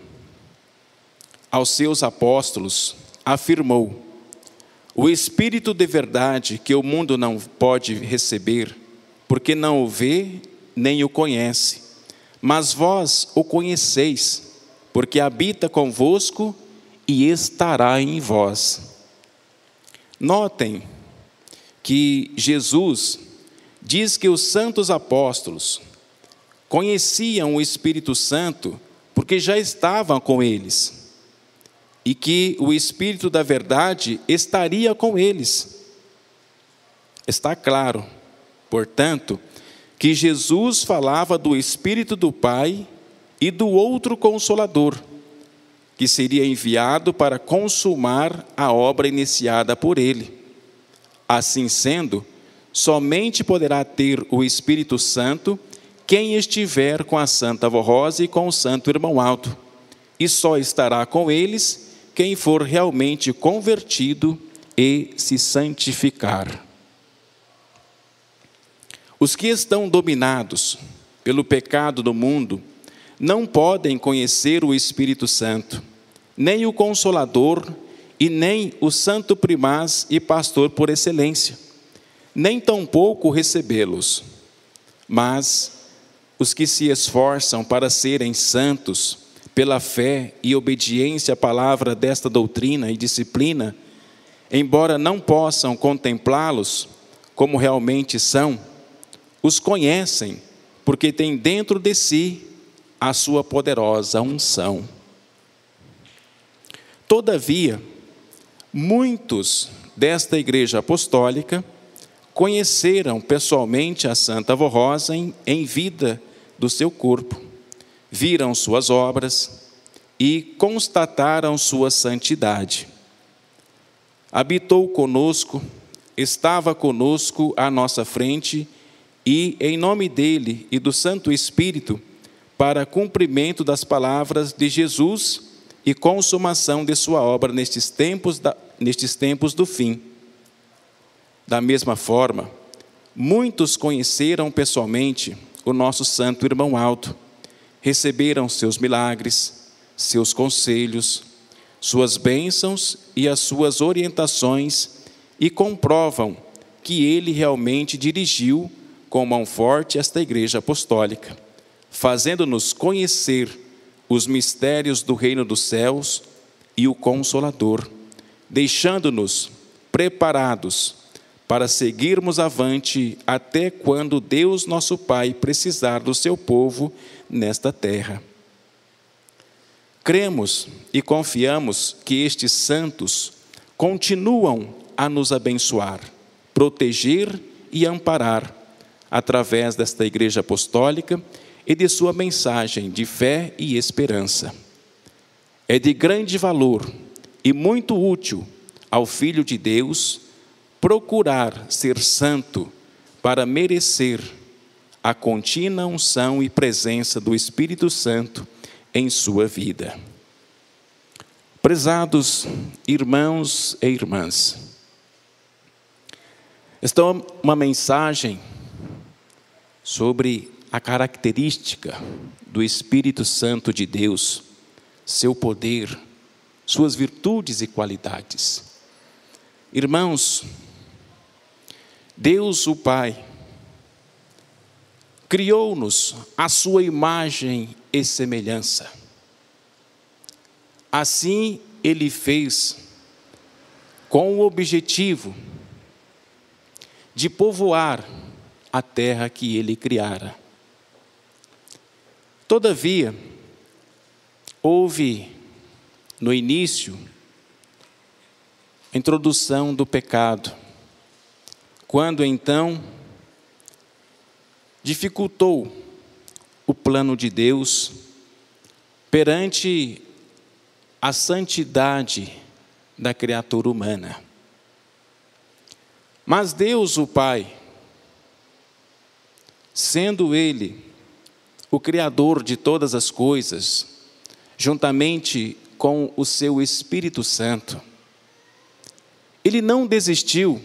aos seus apóstolos, afirmou: o Espírito de verdade que o mundo não pode receber, porque não o vê nem o conhece, mas vós o conheceis, porque habita convosco e estará em vós. Notem que Jesus diz que os santos apóstolos conheciam o Espírito Santo porque já estavam com eles, e que o Espírito da verdade estaria com eles. Está claro, portanto, que Jesus falava do Espírito do Pai e do outro Consolador, que seria enviado para consumar a obra iniciada por ele. Assim sendo, somente poderá ter o Espírito Santo quem estiver com a Santa Avó Rosa e com o Santo Irmão Aldo, e só estará com eles quem for realmente convertido e se santificar. Os que estão dominados pelo pecado do mundo não podem conhecer o Espírito Santo, nem o Consolador e nem o Santo Primaz e Pastor por excelência, nem tampouco recebê-los. Mas os que se esforçam para serem santos pela fé e obediência à palavra desta doutrina e disciplina, embora não possam contemplá-los como realmente são, os conhecem, porque têm dentro de si a sua poderosa unção. Todavia, muitos desta igreja apostólica conheceram pessoalmente a Santa Avó Rosa em vida do seu corpo, viram suas obras e constataram sua santidade. Habitou conosco, estava conosco à nossa frente e, em nome dele e do Santo Espírito, para cumprimento das palavras de Jesus e consumação de sua obra nestes tempos do fim. Da mesma forma, muitos conheceram pessoalmente o nosso santo irmão Aldo, receberam seus milagres, seus conselhos, suas bênçãos e as suas orientações e comprovam que ele realmente dirigiu com mão forte esta igreja apostólica, fazendo-nos conhecer os mistérios do reino dos céus e o Consolador, deixando-nos preparados para seguirmos avante até quando Deus nosso Pai precisar do seu povo nesta terra. Cremos e confiamos que estes santos continuam a nos abençoar, proteger e amparar através desta igreja apostólica e de sua mensagem de fé e esperança. É de grande valor e muito útil ao Filho de Deus procurar ser santo para merecer a contínua unção e presença do Espírito Santo em sua vida. Prezados irmãos e irmãs, esta é uma mensagem sobre a característica do Espírito Santo de Deus, seu poder, suas virtudes e qualidades. Irmãos, Deus o Pai criou-nos à sua imagem e semelhança. Assim Ele fez com o objetivo de povoar a terra que Ele criara. Todavia, houve no início a introdução do pecado, quando então dificultou o plano de Deus perante a santidade da criatura humana. Mas Deus, o Pai, sendo Ele o Criador de todas as coisas, juntamente com o seu Espírito Santo, Ele não desistiu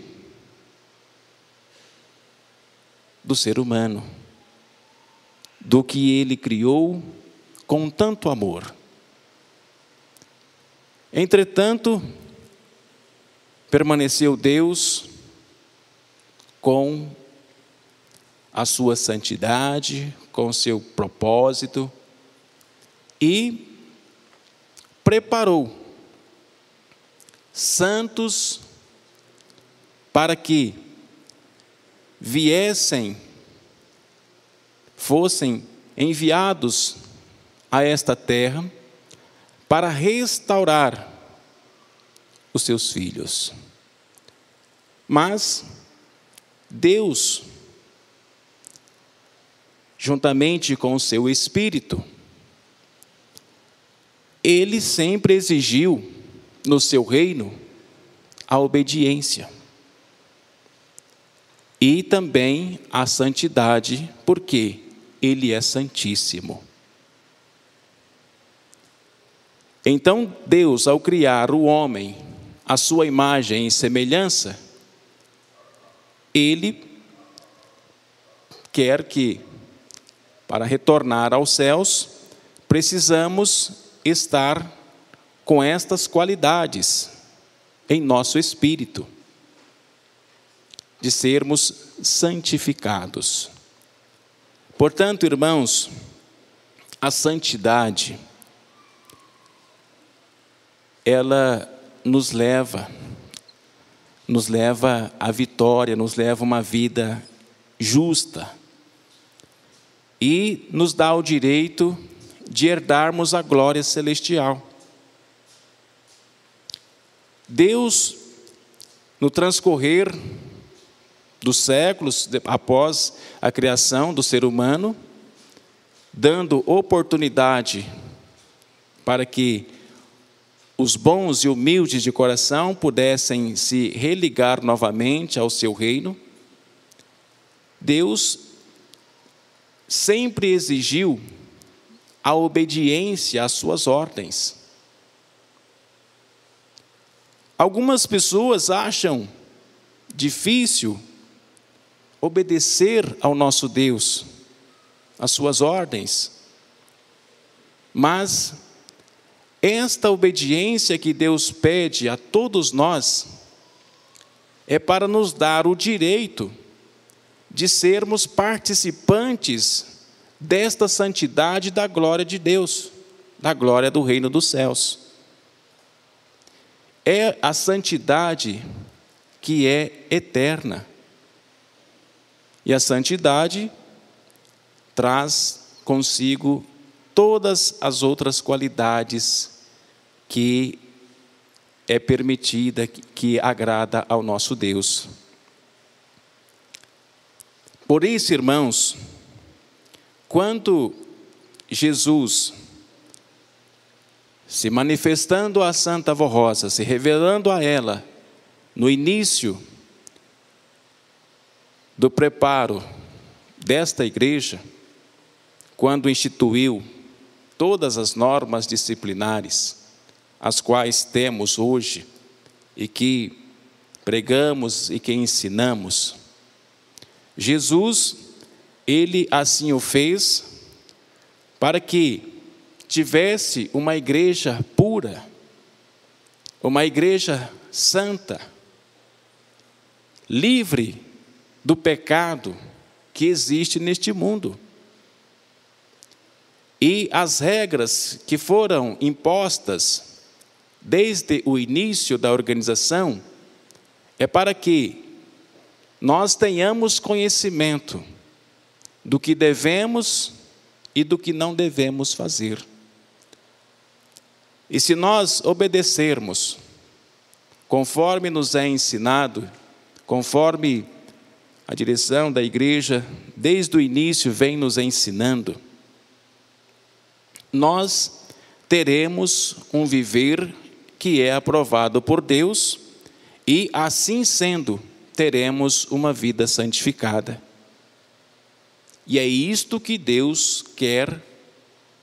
do ser humano, do que Ele criou com tanto amor. Entretanto, permaneceu Deus com a sua santidade, com o seu propósito, e preparou santos para que fossem enviados a esta terra para restaurar os seus filhos. Mas Deus, juntamente com o seu Espírito, Ele sempre exigiu no seu reino a obediência e também a santidade, porque Ele é santíssimo. Então Deus, ao criar o homem a sua imagem e semelhança, Ele quer que, para retornar aos céus, precisamos estar com estas qualidades em nosso espírito, de sermos santificados. Portanto, irmãos, a santidade, ela nos leva à vitória, nos leva a uma vida justa e nos dá o direito de herdarmos a glória celestial. Deus, no transcorrer dos séculos, após a criação do ser humano, dando oportunidade para que os bons e humildes de coração pudessem se religar novamente ao seu reino, Deus sempre exigiu a obediência às suas ordens. Algumas pessoas acham difícil obedecer ao nosso Deus, às suas ordens, mas esta obediência que Deus pede a todos nós é para nos dar o direito de sermos participantes desta santidade da glória de Deus, da glória do reino dos céus. É a santidade que é eterna. E a santidade traz consigo todas as outras qualidades que é permitida, que agrada ao nosso Deus. Por isso, irmãos, quando Jesus, se manifestando a Santa Vó Rosa, se revelando a ela, no início do preparo desta igreja, quando instituiu todas as normas disciplinares, as quais temos hoje, e que pregamos e que ensinamos, Jesus, Ele assim o fez, para que tivesse uma igreja pura, uma igreja santa, livre do pecado que existe neste mundo. E as regras que foram impostas desde o início da organização é para que nós tenhamos conhecimento do que devemos e do que não devemos fazer. E se nós obedecermos conforme nos é ensinado, conforme a direção da igreja desde o início vem nos ensinando, nós teremos um viver que é aprovado por Deus e, assim sendo, teremos uma vida santificada. E é isto que Deus quer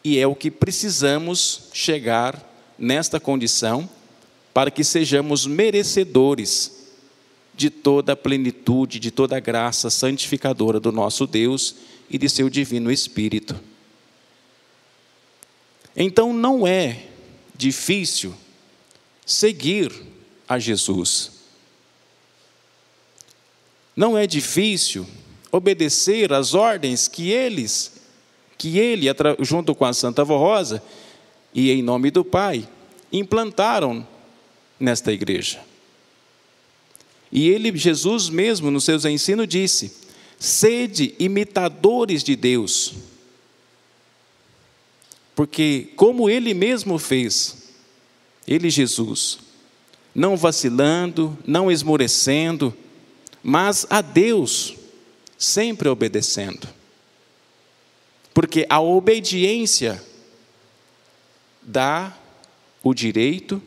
e é o que precisamos chegar nesta condição para que sejamos merecedores de toda a plenitude, de toda a graça santificadora do nosso Deus e de seu divino Espírito. Então não é difícil seguir a Jesus. Não é difícil obedecer às ordens que ele, junto com a Santa Vó Rosa, e em nome do Pai, implantaram nesta igreja. E Jesus mesmo, nos seus ensinos, disse: sede imitadores de Deus. Porque como Ele mesmo fez, Ele, Jesus, não vacilando, não esmorecendo, mas a Deus sempre obedecendo. Porque a obediência dá o direito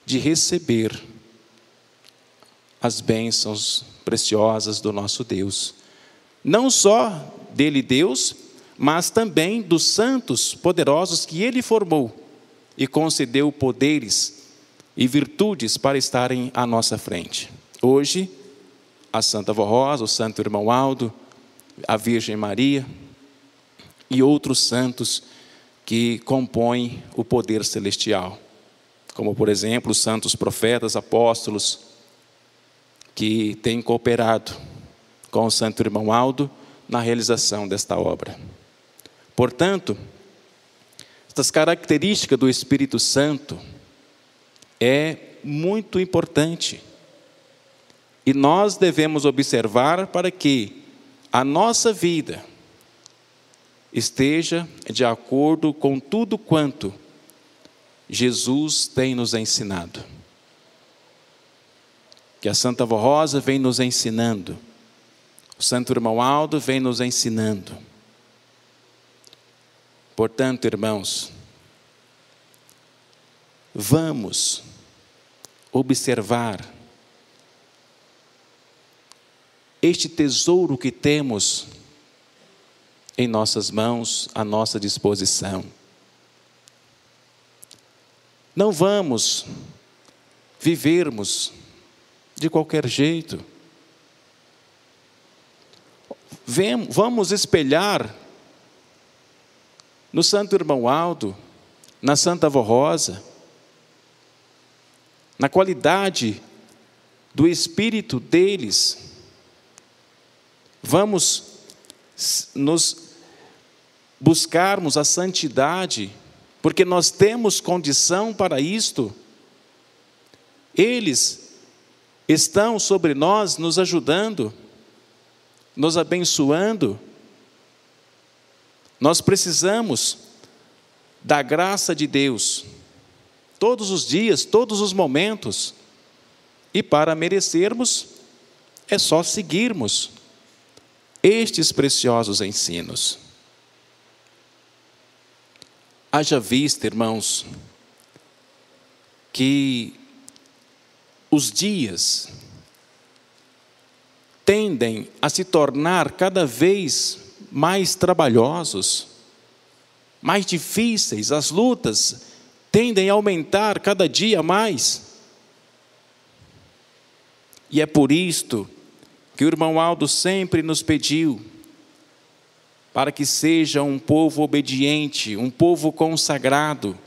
de receber as bênçãos preciosas do nosso Deus. Não só dele, Deus, mas também dos santos poderosos que Ele formou e concedeu poderes e virtudes para estarem à nossa frente. Hoje, a Santa Avó Rosa, o Santo Irmão Aldo, a Virgem Maria e outros santos que compõem o poder celestial, como, por exemplo, os santos profetas, apóstolos, que têm cooperado com o Santo Irmão Aldo na realização desta obra. Portanto, estas características do Espírito Santo é muito importante. E nós devemos observar para que a nossa vida esteja de acordo com tudo quanto Jesus tem nos ensinado. Que a Santa Avó Rosa vem nos ensinando, o Santo Irmão Aldo vem nos ensinando. Portanto, irmãos, vamos observar este tesouro que temos em nossas mãos, à nossa disposição. Não vamos vivermos de qualquer jeito. Vamos espelhar no Santo Irmão Aldo, na Santa Avó Rosa, na qualidade do espírito deles. Vamos nos buscarmos a santidade, porque nós temos condição para isto. Eles estão sobre nós, nos ajudando, nos abençoando. Nós precisamos da graça de Deus, todos os dias, todos os momentos, e para merecermos, é só seguirmos estes preciosos ensinos. Haja vista, irmãos, que os dias tendem a se tornar cada vez mais trabalhosos, mais difíceis, as lutas tendem a aumentar cada dia mais. E é por isto que o irmão Aldo sempre nos pediu para que seja um povo obediente, um povo consagrado,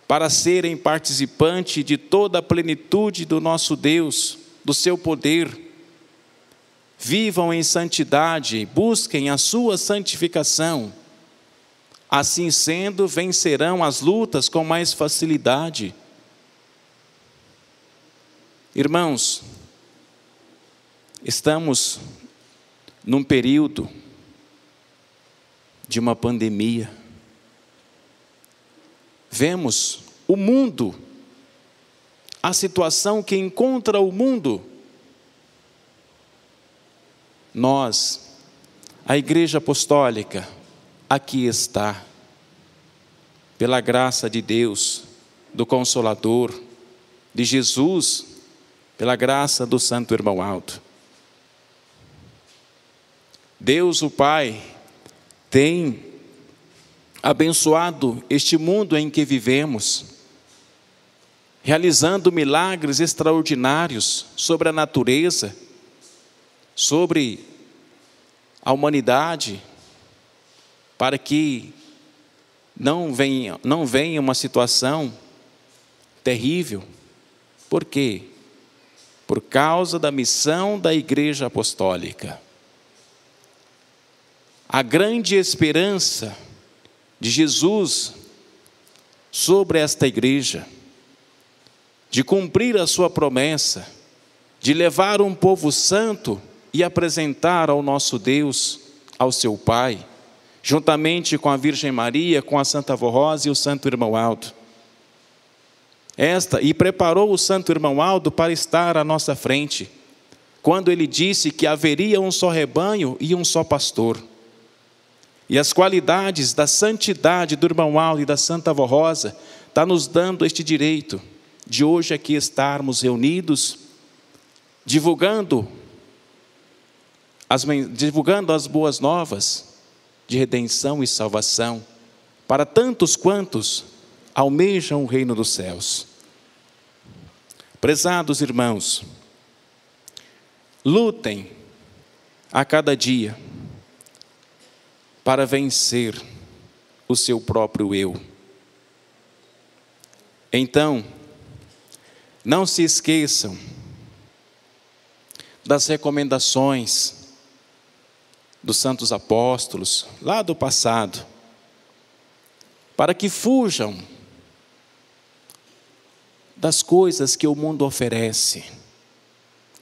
para serem participantes de toda a plenitude do nosso Deus, do seu poder. Vivam em santidade, busquem a sua santificação. Assim sendo, vencerão as lutas com mais facilidade. Irmãos, estamos num período de uma pandemia. Vemos o mundo, a situação que encontra o mundo. Nós, a Igreja Apostólica, aqui está, pela graça de Deus, do Consolador, de Jesus, pela graça do Santo Irmão Aldo. Deus, o Pai, tem abençoado este mundo em que vivemos, realizando milagres extraordinários sobre a natureza, sobre a humanidade, para que não venha uma situação terrível. Por quê? Por causa da missão da Igreja Apostólica. A grande esperança de Jesus sobre esta igreja, de cumprir a sua promessa, de levar um povo santo e apresentar ao nosso Deus, ao seu Pai, juntamente com a Virgem Maria, com a Santa Avó Rosa e o Santo Irmão Aldo. E preparou o Santo Irmão Aldo para estar à nossa frente, quando ele disse que haveria um só rebanho e um só pastor. E as qualidades da santidade do Irmão Aldo e da Santa Avó Rosa está nos dando este direito de hoje aqui estarmos reunidos, divulgando as boas novas de redenção e salvação para tantos quantos almejam o reino dos céus. Prezados irmãos, lutem a cada dia para vencer o seu próprio eu. Então, não se esqueçam das recomendações dos santos apóstolos lá do passado, para que fujam das coisas que o mundo oferece.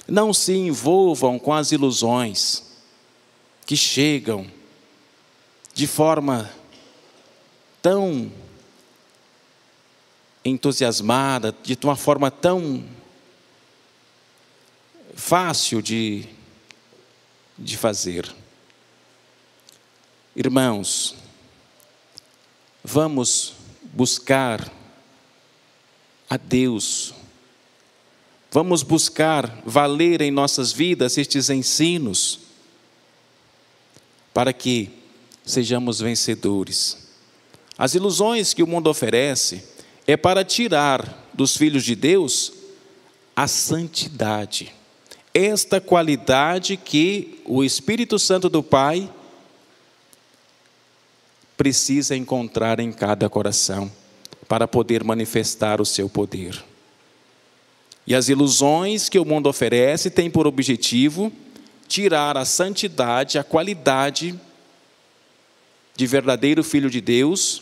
Não se envolvam com as ilusões que chegam de forma tão entusiasmada, de uma forma tão fácil de fazer. Irmãos, vamos buscar a Deus, vamos buscar valer em nossas vidas estes ensinos, para que sejamos vencedores. As ilusões que o mundo oferece é para tirar dos filhos de Deus a santidade, esta qualidade que o Espírito Santo do Pai precisa encontrar em cada coração, para poder manifestar o seu poder. E as ilusões que o mundo oferece têm por objetivo tirar a santidade, a qualidade de verdadeiro filho de Deus,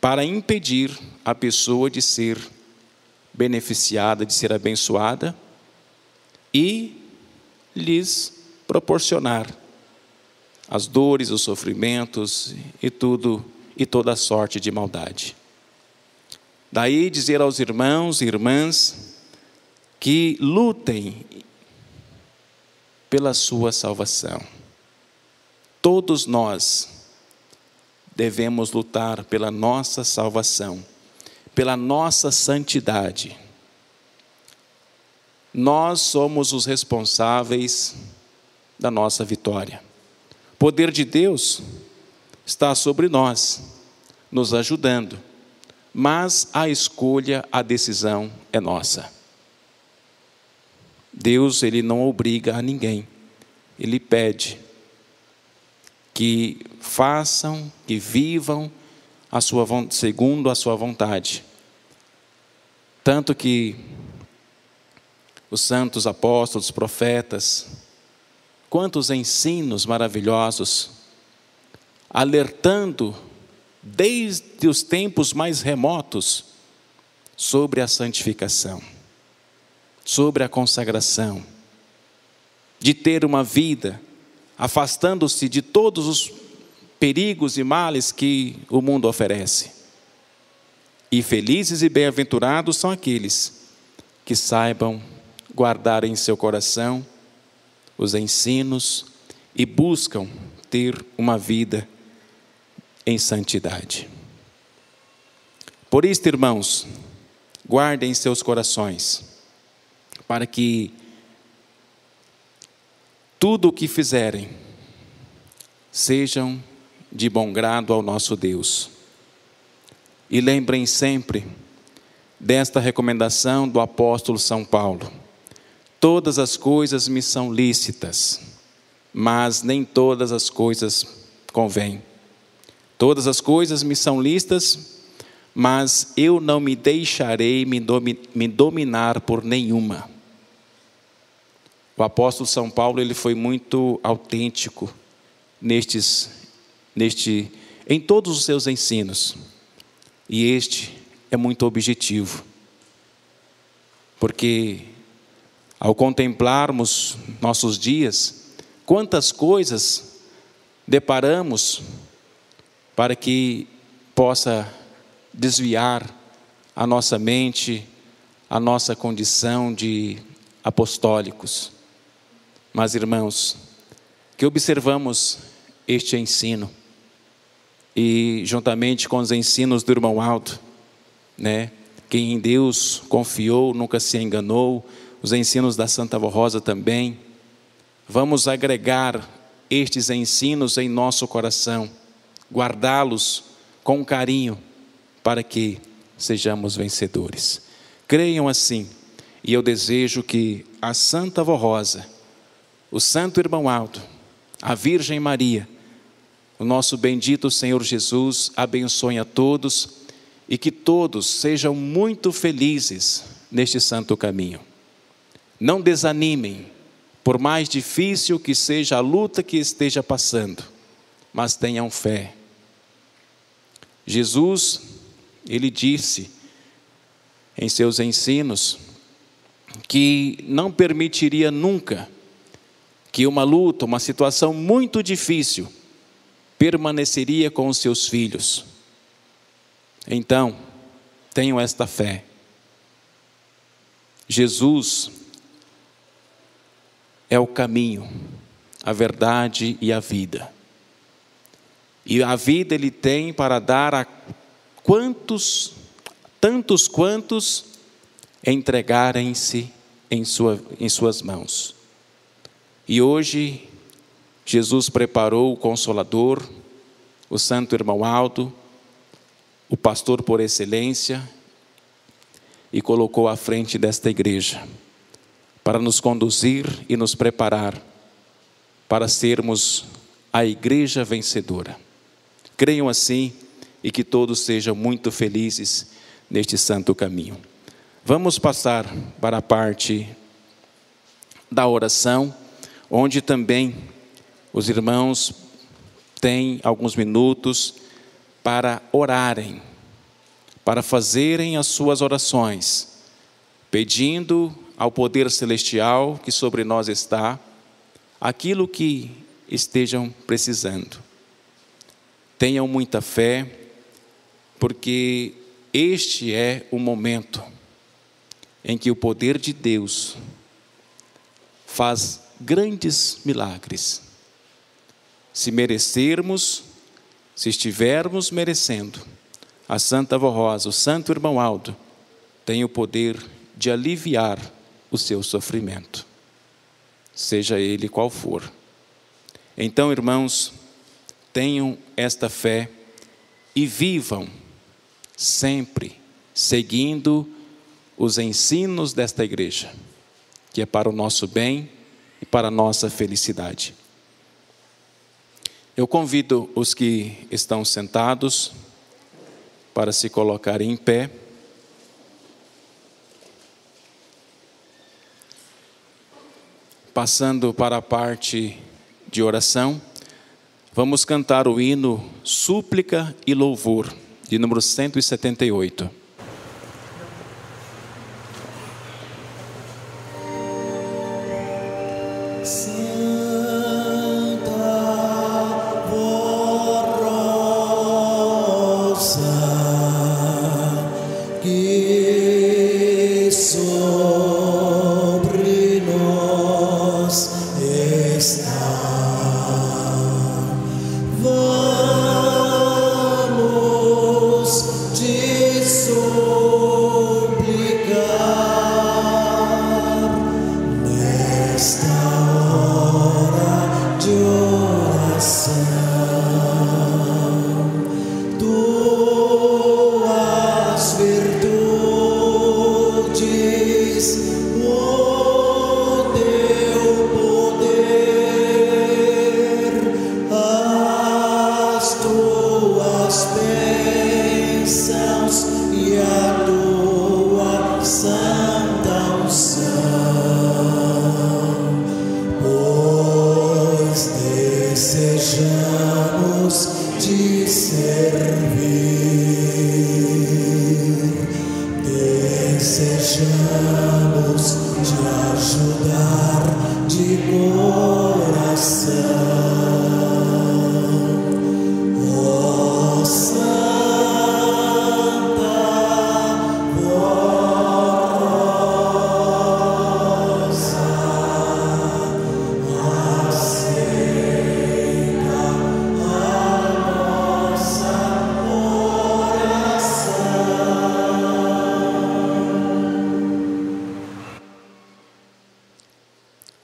para impedir a pessoa de ser beneficiada, de ser abençoada, e lhes proporcionar as dores, os sofrimentos e toda sorte de maldade. Daí dizer aos irmãos e irmãs que lutem pela sua salvação. Todos nós devemos lutar pela nossa salvação, pela nossa santidade. Nós somos os responsáveis da nossa vitória. O poder de Deus está sobre nós, nos ajudando, mas a escolha, a decisão é nossa. Deus, Ele não obriga a ninguém, Ele pede que façam, que vivam segundo a sua vontade. Tanto que os santos apóstolos, profetas, quantos ensinos maravilhosos, alertando desde os tempos mais remotos sobre a santificação, sobre a consagração, de ter uma vida afastando-se de todos os perigos e males que o mundo oferece. E felizes e bem-aventurados são aqueles que saibam guardar em seu coração os ensinos e buscam ter uma vida em santidade. Por isto, irmãos, guardem seus corações, para que tudo o que fizerem sejam de bom grado ao nosso Deus. E lembrem sempre desta recomendação do apóstolo São Paulo: todas as coisas me são lícitas, mas nem todas as coisas convêm. Todas as coisas me são lícitas, mas eu não me deixarei me dominar por nenhuma. O apóstolo São Paulo, ele foi muito autêntico em todos os seus ensinos. E este é muito objetivo. Porque ao contemplarmos nossos dias, quantas coisas deparamos para que possa desviar a nossa mente, a nossa condição de apostólicos. Mas, irmãos, que observamos este ensino, e juntamente com os ensinos do irmão Aldo, quem em Deus confiou nunca se enganou, os ensinos da Santa Avó Rosa também, vamos agregar estes ensinos em nosso coração, guardá-los com carinho, para que sejamos vencedores. Creiam assim, E eu desejo que a Santa Vó Rosa, o Santo Irmão Aldo, a Virgem Maria, o nosso bendito Senhor Jesus abençoe a todos e que todos sejam muito felizes neste santo caminho. Não desanimem, por mais difícil que seja a luta que esteja passando, mas tenham fé. Jesus, ele disse em seus ensinos que não permitiria nunca que uma luta, uma situação muito difícil permaneceria com os seus filhos. Então, tenham esta fé. Jesus é o caminho, a verdade e a vida. E a vida ele tem para dar a tantos quantos entregarem-se em suas mãos. E hoje, Jesus preparou o Consolador, o Santo Irmão Aldo, o pastor por excelência, e colocou à frente desta igreja, para nos conduzir e nos preparar para sermos a igreja vencedora. Creiam assim e que todos sejam muito felizes neste santo caminho. Vamos passar para a parte da oração, onde também os irmãos têm alguns minutos para orarem, para fazerem as suas orações, pedindo ao poder celestial que sobre nós está, aquilo que estejam precisando. Tenham muita fé, porque este é o momento em que o poder de Deus faz grandes milagres. Se merecermos, se estivermos merecendo, a Santa Vó Rosa, o Santo Irmão Aldo, tem o poder de aliviar o seu sofrimento, seja ele qual for. Então, irmãos, tenham esta fé e vivam sempre seguindo os ensinos desta igreja, que é para o nosso bem e para a nossa felicidade. Eu convido os que estão sentados para se colocarem em pé. Passando para a parte de oração, vamos cantar o hino Súplica e Louvor, de número 178.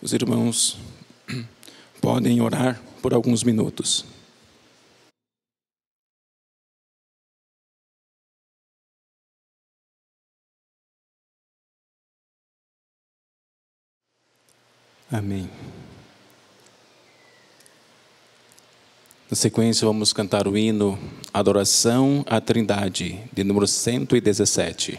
Os irmãos podem orar por alguns minutos. Amém. Na sequência, vamos cantar o hino Adoração à Trindade, de número 117.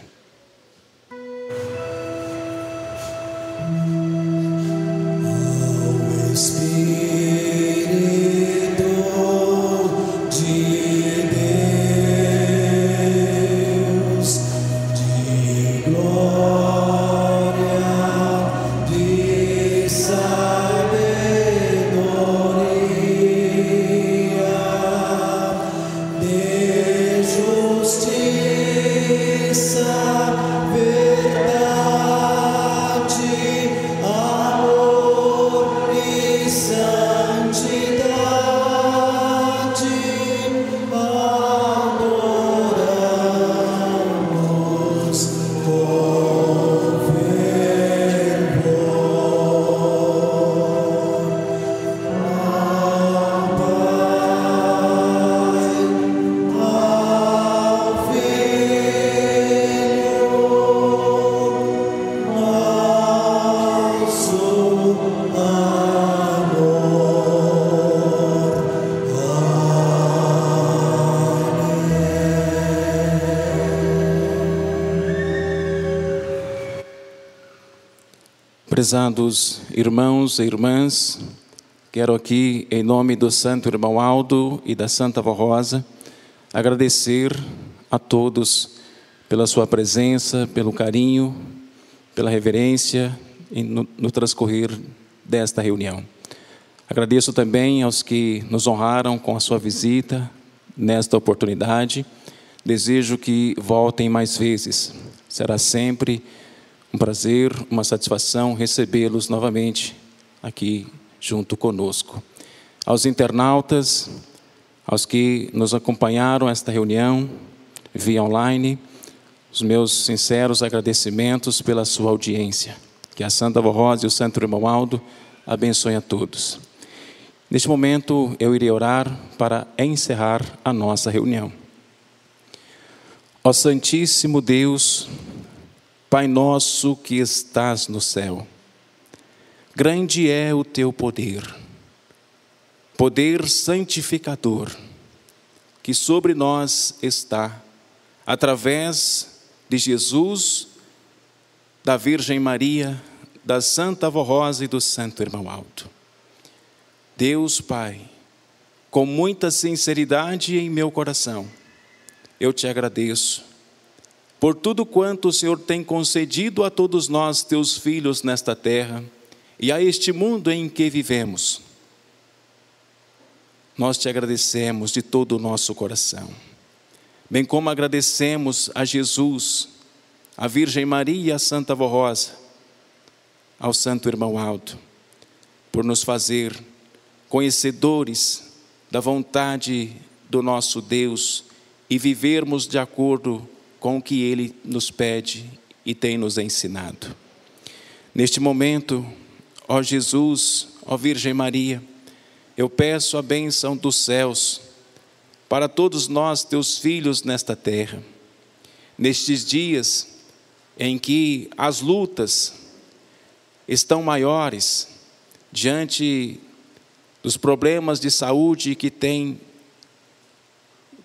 Prezados irmãos e irmãs, quero aqui, em nome do Santo Irmão Aldo e da Santa Avó Rosa, agradecer a todos pela sua presença, pelo carinho, pela reverência no transcorrer desta reunião. Agradeço também aos que nos honraram com a sua visita nesta oportunidade. Desejo que voltem mais vezes. Será sempre um prazer, uma satisfação recebê-los novamente aqui junto conosco. Aos internautas, aos que nos acompanharam esta reunião via online, os meus sinceros agradecimentos pela sua audiência. Que a Santa Avó Rosa e o Santo Irmão Aldo abençoem a todos. Neste momento, eu irei orar para encerrar a nossa reunião. Ó Santíssimo Deus, Pai nosso que estás no céu, grande é o teu poder, poder santificador, que sobre nós está, através de Jesus, da Virgem Maria, da Santa Avó Rosa e do Santo Irmão Aldo. Deus Pai, com muita sinceridade em meu coração, eu te agradeço por tudo quanto o Senhor tem concedido a todos nós, teus filhos, nesta terra e a este mundo em que vivemos. Nós te agradecemos de todo o nosso coração, bem como agradecemos a Jesus, a Virgem Maria e a Santa Avó Rosa, ao Santo Irmão Aldo, por nos fazer conhecedores da vontade do nosso Deus e vivermos de acordo com o que Ele nos pede e tem nos ensinado. Neste momento, ó Jesus, ó Virgem Maria, eu peço a bênção dos céus para todos nós, teus filhos, nesta terra. Nestes dias em que as lutas estão maiores, diante dos problemas de saúde que têm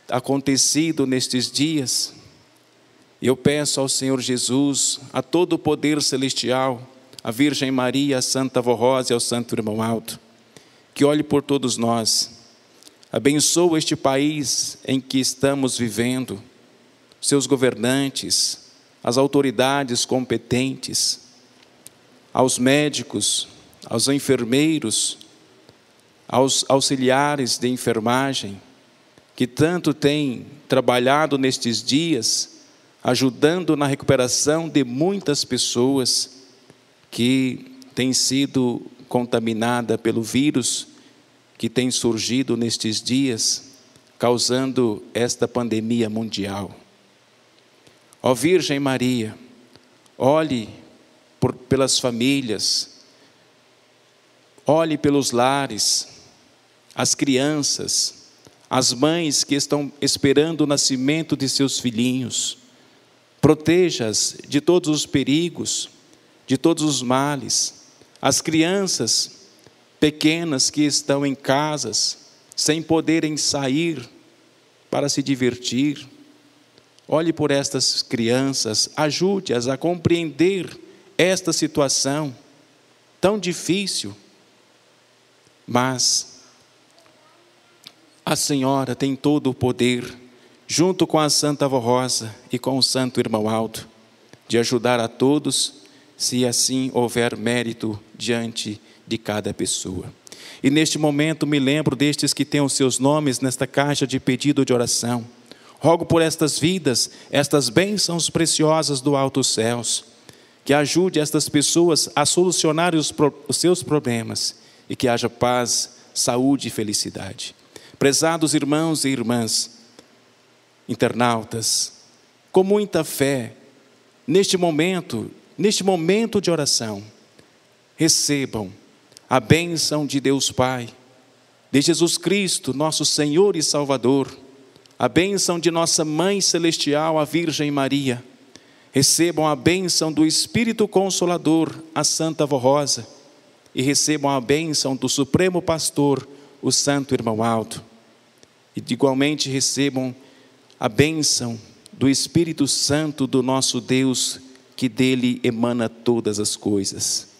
acontecido nestes dias, eu peço ao Senhor Jesus, a todo o poder celestial, a Virgem Maria, a Santa Avó Rosa e ao Santo Irmão Aldo, que olhe por todos nós, abençoa este país em que estamos vivendo, seus governantes, as autoridades competentes, aos médicos, aos enfermeiros, aos auxiliares de enfermagem, que tanto têm trabalhado nestes dias, ajudando na recuperação de muitas pessoas que têm sido contaminadas pelo vírus que tem surgido nestes dias, causando esta pandemia mundial. Ó Virgem Maria, olhe pelas famílias, olhe pelos lares, as crianças, as mães que estão esperando o nascimento de seus filhinhos. Proteja-as de todos os perigos, de todos os males. as crianças pequenas que estão em casas, sem poderem sair para se divertir. Olhe por estas crianças, ajude-as a compreender esta situação tão difícil. Mas a Senhora tem todo o poder, junto com a Santa Avó Rosa e com o Santo Irmão Aldo, de ajudar a todos, se assim houver mérito diante de cada pessoa. E neste momento me lembro destes que têm os seus nomes nesta caixa de pedido de oração. Rogo por estas vidas, estas bênçãos preciosas do alto céus, que ajude estas pessoas a solucionar os seus problemas e que haja paz, saúde e felicidade. Prezados irmãos e irmãs, internautas, com muita fé, neste momento de oração, recebam a bênção de Deus Pai, de Jesus Cristo, nosso Senhor e Salvador, a bênção de nossa Mãe Celestial, a Virgem Maria. Recebam a bênção do Espírito Consolador, a Santa Avó Rosa, e recebam a bênção do Supremo Pastor, o Santo Irmão Aldo. E igualmente recebam a bênção do Espírito Santo do nosso Deus, que dele emana todas as coisas.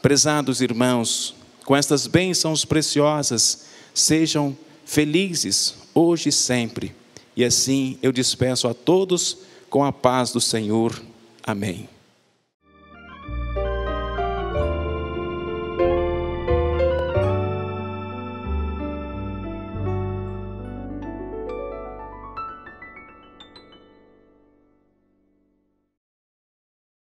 Prezados irmãos, com estas bênçãos preciosas, sejam felizes hoje e sempre. E assim eu despeço a todos com a paz do Senhor. Amém.